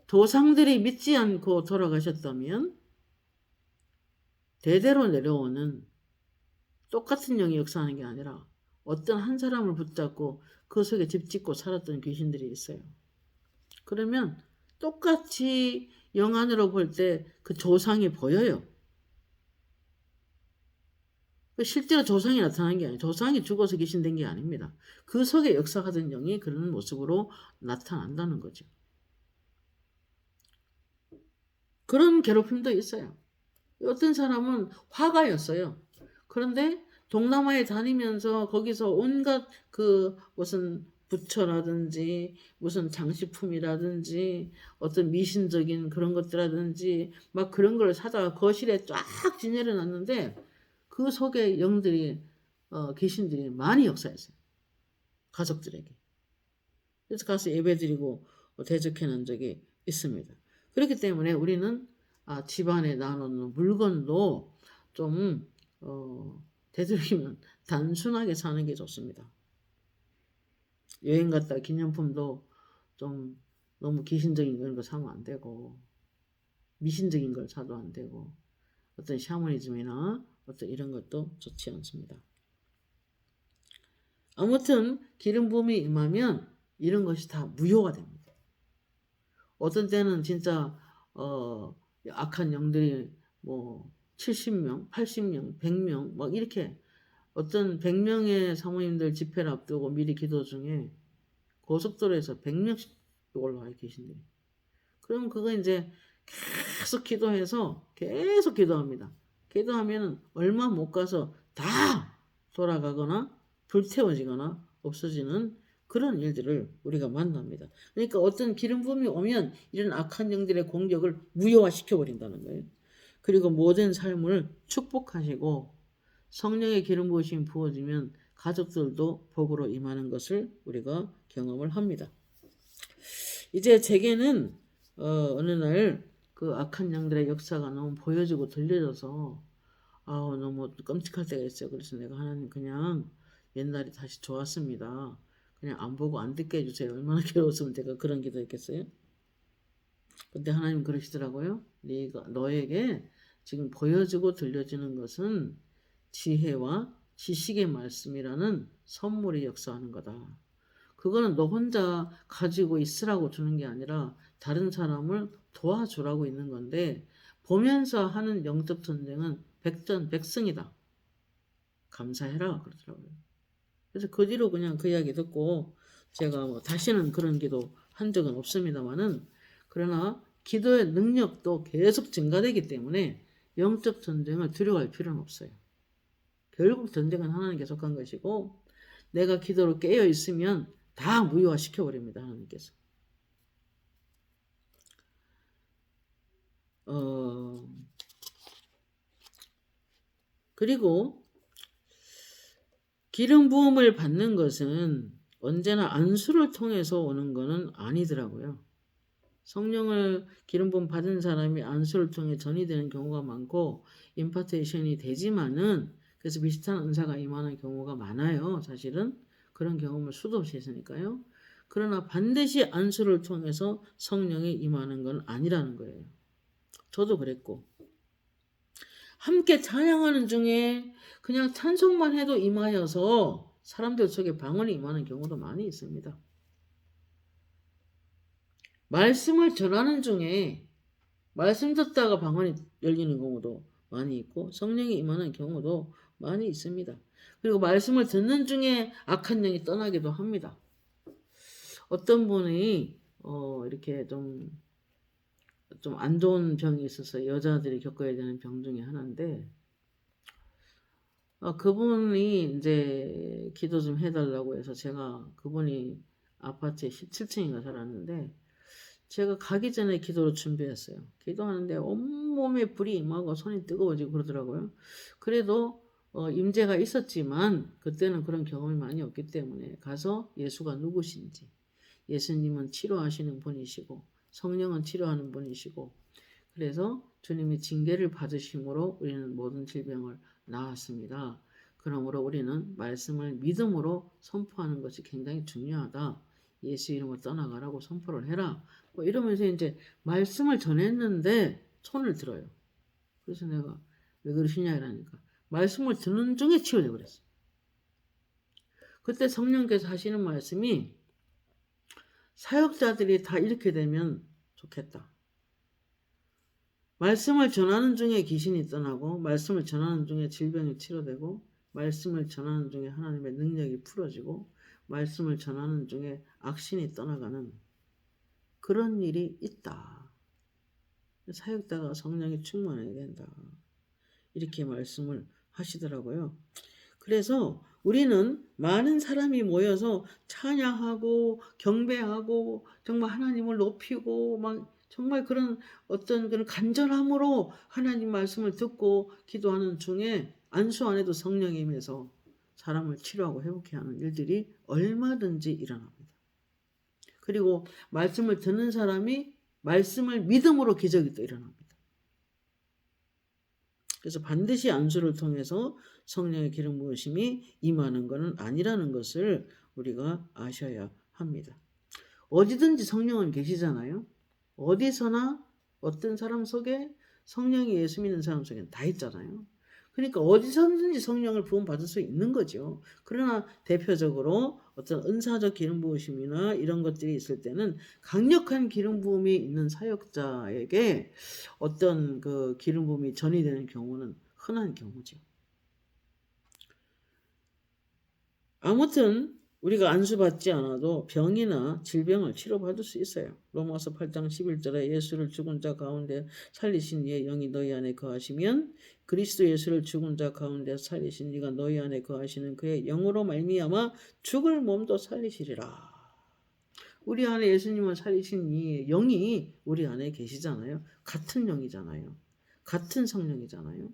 조상들이 믿지 않고 돌아가셨다면 대대로 내려오는 똑같은 영이 역사하는 게 아니라 어떤 한 사람을 붙잡고 그 속에 집 짓고 살았던 귀신들이 있어요. 그러면 똑같이 영 안으로 볼 때 그 조상이 보여요. 실제로 조상이 나타난 게 아니에요. 조상이 죽어서 귀신된 게 아닙니다. 그 속에 역사하던 영이 그런 모습으로 나타난다는 거죠. 그런 괴롭힘도 있어요. 어떤 사람은 화가였어요. 그런데 동남아에 다니면서 거기서 온갖 그 무슨 부처라든지 무슨 장식품이라든지 어떤 미신적인 그런 것들라든지 막 그런 걸 사다가 거실에 쫙 진열해 놨는데 그 속에 영들이 귀신들이 많이 역사했어요. 가족들에게. 그래서 가서 예배드리고 대적해 놓은 적이 있습니다. 그렇기 때문에 우리는 집안에 나누는 물건도 좀 되도록이면 단순하게 사는 게 좋습니다. 여행 갔다 기념품도 좀 너무 귀신적인 그런 거 사면 안 되고 미신적인 걸 사도 안 되고 어떤 샤머니즘이나 어떤 이런 것도 좋지 않습니다. 아무튼 기름 부음이 임하면 이런 것이 다 무효가 됩니다. 어떤 때는 진짜 악한 영들이 뭐 70명, 80명, 100명 막 이렇게 어떤 100명의 사모님들 집회를 앞두고 미리 기도 중에 고속도로에서 100명씩 올라와요 귀신들이. 그럼 그거 이제 계속 기도해서 계속 기도합니다. 기도하면 얼마 못 가서 다 돌아가거나 불태워지거나 없어지는 그런 일들을 우리가 만납니다. 그러니까 어떤 기름 부음이 오면 이런 악한 영들의 공격을 무효화시켜 버린다는 거예요. 그리고 모든 삶을 축복하시고 성령의 기름 부으심이 부어지면 가족들도 복으로 임하는 것을 우리가 경험을 합니다. 이제 제게는 어느 날 그 악한 영들의 역사가 너무 보여지고 들려져서 너무 끔찍할 때가 있어요. 그래서 내가 하나님 그냥 옛날이 다시 좋았습니다. 그냥 안 보고 안 듣게 해주세요. 얼마나 괴로웠으면 내가 그런 기도했겠어요? 근데 하나님 그러시더라고요. 너에게 지금 보여지고 들려지는 것은 지혜와 지식의 말씀이라는 선물이 역사하는 거다. 그거는 너 혼자 가지고 있으라고 주는 게 아니라 다른 사람을 도와주라고 있는 건데 보면서 하는 영적 전쟁은 백전백승이다. 감사해라 그러더라고요. 그래서 그 뒤로 그냥 그 이야기 듣고 제가 뭐 다시는 그런 기도 한 적은 없습니다만은 그러나 기도의 능력도 계속 증가되기 때문에 영적 전쟁을 두려워할 필요는 없어요. 결국 전쟁은 하나님께 속한 것이고 내가 기도로 깨어 있으면 다 무효화시켜 버립니다. 하나님께서. 그리고 기름 부음을 받는 것은 언제나 안수를 통해서 오는 것은 아니더라고요. 성령을 기름 부음 받은 사람이 안수를 통해 전이 되는 경우가 많고 임파테이션이 되지만은 그래서 비슷한 은사가 임하는 경우가 많아요. 사실은 그런 경험을 수도 없이 했으니까요. 그러나 반드시 안수를 통해서 성령이 임하는 건 아니라는 거예요. 저도 그랬고 함께 찬양하는 중에 그냥 찬송만 해도 임하여서 사람들 속에 방언이 임하는 경우도 많이 있습니다. 말씀을 전하는 중에 말씀 듣다가 방언이 열리는 경우도 많이 있고 성령이 임하는 경우도 많이 있습니다. 그리고 말씀을 듣는 중에 악한 영이 떠나기도 합니다. 어떤 분이 이렇게 좀 안 좋은 병이 있어서 여자들이 겪어야 되는 병 중에 하나인데 그분이 이제 기도 좀 해달라고 해서 제가 그분이 아파트에 17층인가 살았는데 제가 가기 전에 기도를 준비했어요. 기도하는데 온몸에 불이 임하고 손이 뜨거워지고 그러더라고요. 그래도 임재가 있었지만 그때는 그런 경험이 많이 없기 때문에 가서 예수가 누구신지 예수님은 치료하시는 분이시고 성령은 치료하는 분이시고 그래서 주님이 징계를 받으심으로 우리는 모든 질병을 나았습니다. 그러므로 우리는 말씀을 믿음으로 선포하는 것이 굉장히 중요하다. 예수 이름으로 떠나가라고 선포를 해라. 뭐 이러면서 이제 말씀을 전했는데 손을 들어요. 그래서 내가 왜 그러시냐 이러니까 말씀을 듣는 중에 치유되고 그랬어. 그때 성령께서 하시는 말씀이 사역자들이 다 이렇게 되면 좋겠다. 말씀을 전하는 중에 귀신이 떠나고 말씀을 전하는 중에 질병이 치료되고 말씀을 전하는 중에 하나님의 능력이 풀어지고 말씀을 전하는 중에 악신이 떠나가는 그런 일이 있다. 사역자가 성령이 충만해야 된다. 이렇게 말씀을 하시더라고요. 그래서 우리는 많은 사람이 모여서 찬양하고 경배하고 정말 하나님을 높이고 막 정말 그런 어떤 그런 간절함으로 하나님 말씀을 듣고 기도하는 중에 안수 안 해도 성령이 임해서 사람을 치료하고 회복해 하는 일들이 얼마든지 일어납니다. 그리고 말씀을 듣는 사람이 말씀을 믿음으로 기적이 또 일어납니다. 그래서 반드시 안수를 통해서 성령의 기름 부으심이 임하는 것은 아니라는 것을 우리가 아셔야 합니다. 어디든지 성령은 계시잖아요. 어디서나 어떤 사람 속에 성령이 예수 믿는 사람 속에는 다 있잖아요. 그러니까 어디서든지 성령을 부음 받을 수 있는 거죠. 그러나 대표적으로 어떤 은사적 기름 부으심이나 이런 것들이 있을 때는 강력한 기름 부음이 있는 사역자에게 어떤 그 기름 부음이 전이되는 경우는 흔한 경우죠. 아무튼 우리가 안수받지 않아도 병이나 질병을 치료받을 수 있어요. 로마서 8장 11절에 예수를 죽은 자 가운데 살리신 이의 영이 너희 안에 거하시면 그리스도 예수를 죽은 자 가운데 살리신 이가 너희 안에 거하시는 그의 영으로 말미암아 죽을 몸도 살리시리라. 우리 안에 예수님을 살리신 이 영이 우리 안에 계시잖아요. 같은 영이잖아요. 같은 성령이잖아요.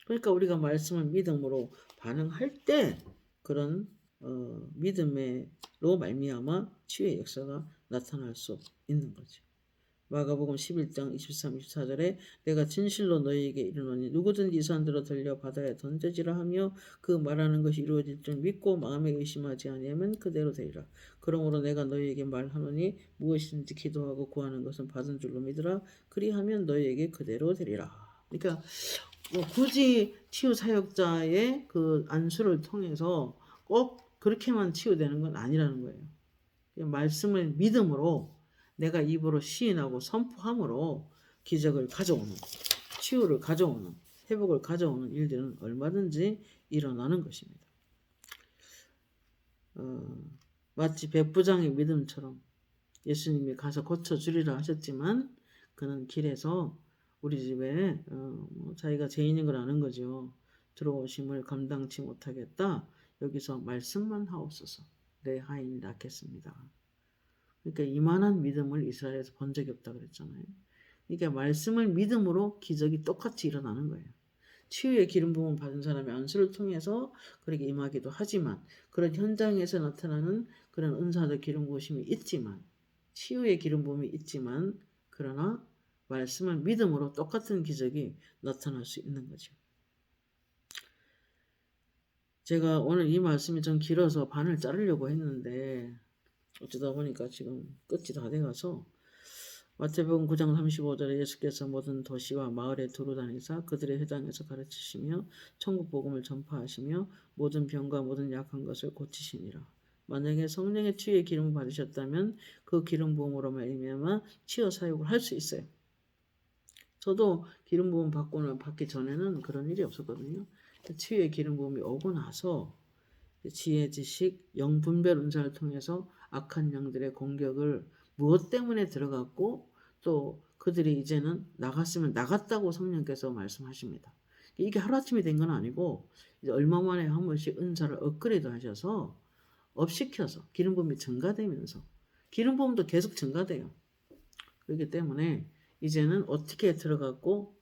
그러니까 우리가 말씀을 믿음으로 반응할 때 그런 믿음으로 말미암아 치유의 역사가 나타날 수 있는 거죠. 마가복음 11장 23, 24절에 내가 진실로 너희에게 이르노니 누구든지 이 산들어 들려 바다에 던져지라 하며 그 말하는 것이 이루어질 줄 믿고 마음에 의심하지 아니하면 그대로 되리라. 그러므로 내가 너희에게 말하노니 무엇이든지 기도하고 구하는 것은 받은 줄로 믿으라. 그리하면 너희에게 그대로 되리라. 그러니까 굳이 치유 사역자의 그 안수를 통해서 꼭 그렇게만 치유되는 건 아니라는 거예요. 말씀을 믿음으로 내가 입으로 시인하고 선포함으로 기적을 가져오는, 치유를 가져오는, 회복을 가져오는 일들은 얼마든지 일어나는 것입니다. 마치 백부장의 믿음처럼 예수님이 가서 고쳐주리라 하셨지만 그는 길에서 우리 집에 자기가 죄인인 걸 아는 거죠. 들어오심을 감당치 못하겠다. 여기서 말씀만 하옵소서. 내 하인이 낫겠습니다. 그러니까 이만한 믿음을 이스라엘에서 본 적이 없다 그랬잖아요. 그러니까 말씀을 믿음으로 기적이 똑같이 일어나는 거예요. 치유의 기름 부음 받은 사람의 안수를 통해서 그렇게 임하기도 하지만 그런 현장에서 나타나는 그런 은사적 기름 부으심이 있지만 치유의 기름 부음이 있지만 그러나 말씀을 믿음으로 똑같은 기적이 나타날 수 있는 거죠. 제가 오늘 이 말씀이 좀 길어서 반을 자르려고 했는데 어쩌다 보니까 지금 끝이 다 돼가서 마태복음 9장 35절에 예수께서 모든 도시와 마을에 두루 다니사 그들의 회당에서 가르치시며 천국 복음을 전파하시며 모든 병과 모든 약한 것을 고치시니라. 만약에 성령의 치유의 기름을 받으셨다면 그 기름 부음으로 말미암아 치유 사역을 할 수 있어요. 저도 기름 부음 받기 전에는 그런 일이 없었거든요. 치유의 기름 부음이 오고 나서 지혜, 지식, 영분별 은사를 통해서 악한 영들의 공격을 무엇 때문에 들어갔고 또 그들이 이제는 나갔으면 나갔다고 성령께서 말씀하십니다. 이게 하루아침에 된 건 아니고 이제 얼마 만에 한 번씩 은사를 업그레이드 하셔서 업시켜서 기름 부음이 증가되면서 기름 부음도 계속 증가돼요. 그렇기 때문에 이제는 어떻게 들어갔고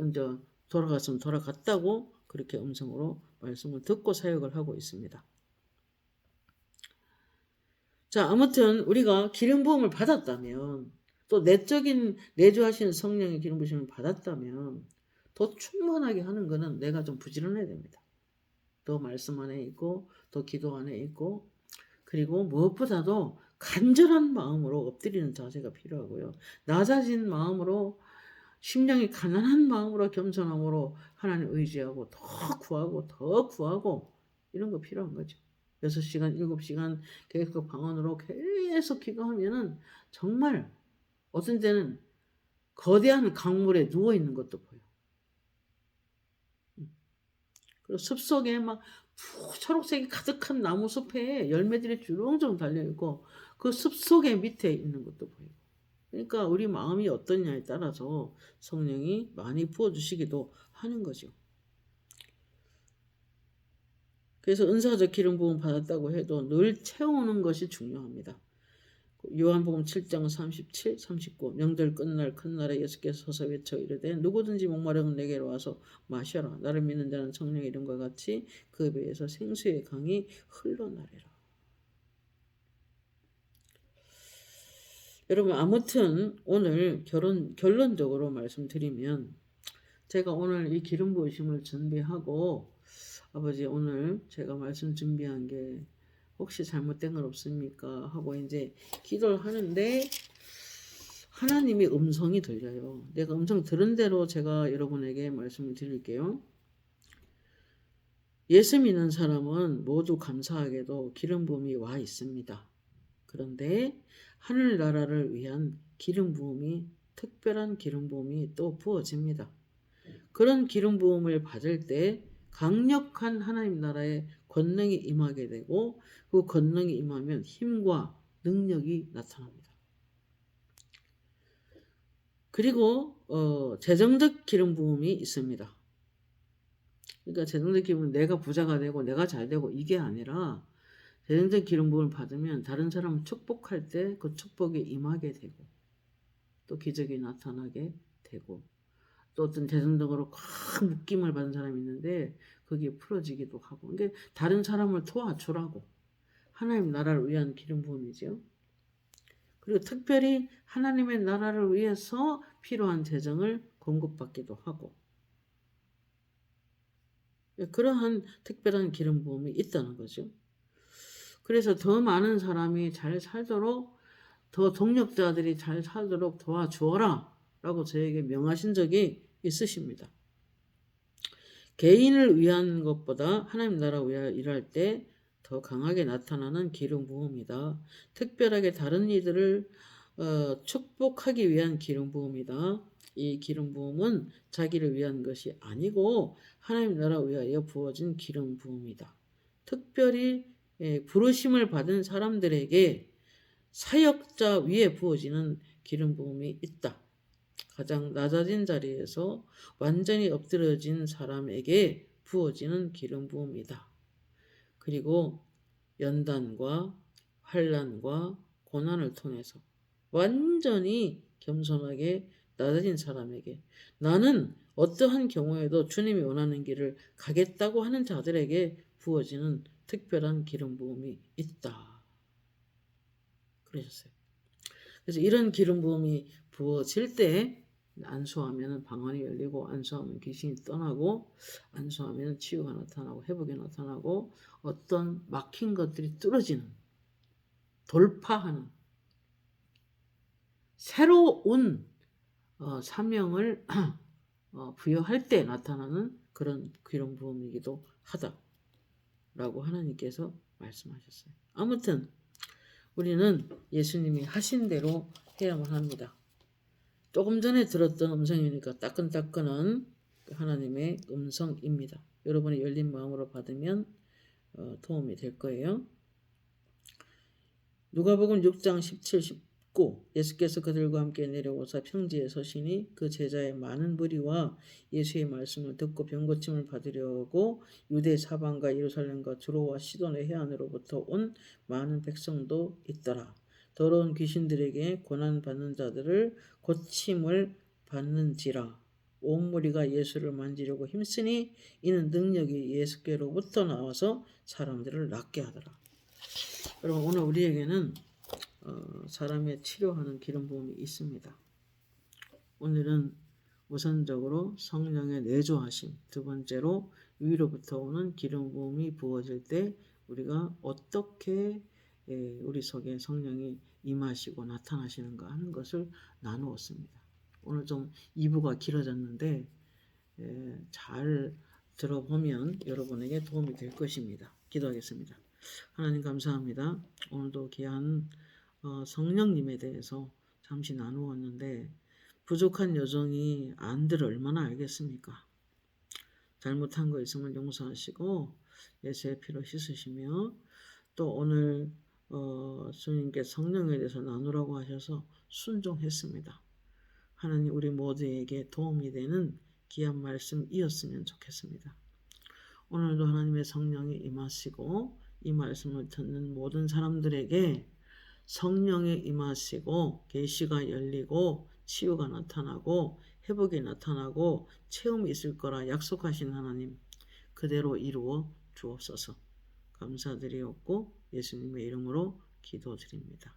이제 돌아갔으면 돌아갔다고 그렇게 음성으로 말씀을 듣고 사역을 하고 있습니다. 자, 아무튼 우리가 기름 부음을 받았다면 또 내적인 내주하시는 성령의 기름 부음을 받았다면 더 충만하게 하는 것은 내가 좀 부지런해야 됩니다. 더 말씀 안에 있고 더 기도 안에 있고 그리고 무엇보다도 간절한 마음으로 엎드리는 자세가 필요하고요. 낮아진 마음으로 심령이 가난한 마음으로 겸손함으로 하나님 의지하고 더 구하고 이런 거 필요한 거죠. 6시간, 7시간 계속 방언으로 계속 기도하면은 정말 어떤 때는 거대한 강물에 누워 있는 것도 보여. 그리고 숲속에 막 초록색이 가득한 나무 숲에 열매들이 주렁주렁 달려있고 그 숲속에 밑에 있는 것도 보이고. 그러니까 우리 마음이 어떠냐에 따라서 성령이 많이 부어주시기도 하는 거죠. 그래서 은사적 기름 부음 받았다고 해도 늘 채우는 것이 중요합니다. 요한복음 7장 37, 39 명절 끝날 큰 날에 예수께서 서서 외쳐 이르되 누구든지 목마르면 내게로 와서 마셔라. 나를 믿는 자는 성령의 이름과 같이 그 배에서 생수의 강이 흘러나리라. 여러분 아무튼 오늘 결론적으로 말씀드리면 제가 오늘 이 기름 부으심을 준비하고 아버지 오늘 제가 말씀 준비한 게 혹시 잘못된 건 없습니까? 하고 이제 기도를 하는데 하나님의 음성이 들려요. 내가 음성 들은 대로 제가 여러분에게 말씀을 드릴게요. 예수 믿는 사람은 모두 감사하게도 기름 부음이 와 있습니다. 그런데 하늘나라를 위한 기름 부음이 특별한 기름 부음이 또 부어집니다. 그런 기름 부음을 받을 때 강력한 하나님 나라의 권능이 임하게 되고 그 권능이 임하면 힘과 능력이 나타납니다. 그리고 재정적 기름 부음이 있습니다. 그러니까 재정적 기름 부음은 내가 부자가 되고 내가 잘 되고 이게 아니라 재정적 기름 부음을 받으면 다른 사람을 축복할 때 그 축복이 임하게 되고 또 기적이 나타나게 되고 또 어떤 재정적으로 꽉 묶임을 받은 사람이 있는데 그게 풀어지기도 하고 이게 다른 사람을 도와주라고 하나님 나라를 위한 기름 부음이죠. 그리고 특별히 하나님의 나라를 위해서 필요한 재정을 공급받기도 하고 그러한 특별한 기름 부음이 있다는 거죠. 그래서 더 많은 사람이 잘 살도록 더 동력자들이 잘 살도록 도와주어라 라고 저에게 명하신 적이 있으십니다. 개인을 위한 것보다 하나님 나라 위하여 일할 때 더 강하게 나타나는 기름 부음이다. 특별하게 다른 이들을 축복하기 위한 기름 부음이다. 이 기름 부음은 자기를 위한 것이 아니고 하나님 나라 위하여 부어진 기름 부음이다. 특별히 부르심을 받은 사람들에게 사역자 위에 부어지는 기름 부음이 있다. 가장 낮아진 자리에서 완전히 엎드려진 사람에게 부어지는 기름 부음이다. 그리고 연단과 환난과 고난을 통해서 완전히 겸손하게 낮아진 사람에게 나는 어떠한 경우에도 주님이 원하는 길을 가겠다고 하는 자들에게 부어지는 특별한 기름 부음이 있다. 그러셨어요. 그래서 이런 기름 부음이 부어질 때 안수하면 방언이 열리고 안수하면 귀신이 떠나고 안수하면 치유가 나타나고 회복이 나타나고 어떤 막힌 것들이 뚫어지는 돌파하는 새로운 사명을 부여할 때 나타나는 그런 기름 부음이기도 하다라고 하나님께서 말씀하셨어요. 아무튼 우리는 예수님이 하신 대로 해야만 합니다. 조금 전에 들었던 음성이니까 따끈따끈한 하나님의 음성입니다. 여러분이 열린 마음으로 받으면 도움이 될 거예요. 누가복음 6장 17, 19 예수께서 그들과 함께 내려오사 평지에 서시니 그 제자의 많은 무리와 예수의 말씀을 듣고 병고침을 받으려고 유대 사방과 예루살렘과 두로와 시돈의 해안으로부터 온 많은 백성도 있더라. 더러운 귀신들에게 고난받는 자들을 고침을 받는지라. 온 무리가 예수를 만지려고 힘쓰니 이는 능력이 예수께로부터 나와서 사람들을 낫게 하더라. 여러분 오늘 우리에게는 사람의 치료하는 기름 부음이 있습니다. 오늘은 우선적으로 성령의 내조하심, 두 번째로 위로부터 오는 기름 부음이 부어질 때 우리가 어떻게 우리 속에 성령이 임하시고 나타나시는가 하는 것을 나누었습니다. 오늘 좀 2부가 길어졌는데 잘 들어보면 여러분에게 도움이 될 것입니다. 기도하겠습니다. 하나님 감사합니다. 오늘도 귀한 성령님에 대해서 잠시 나누었는데 부족한 여정이 안들 얼마나 알겠습니까? 잘못한 거 있으면 용서하시고 예수의 피로 씻으시며 또 오늘 주님께 성령에 대해서 나누라고 하셔서 순종했습니다. 하나님 우리 모두에게 도움이 되는 귀한 말씀이었으면 좋겠습니다. 오늘도 하나님의 성령이 임하시고 이 말씀을 듣는 모든 사람들에게 성령이 임하시고 계시가 열리고 치유가 나타나고 회복이 나타나고 체험이 있을 거라 약속하신 하나님 그대로 이루어 주옵소서. 감사드리옵고 예수님의 이름으로 기도드립니다.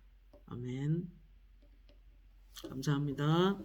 아멘. 감사합니다.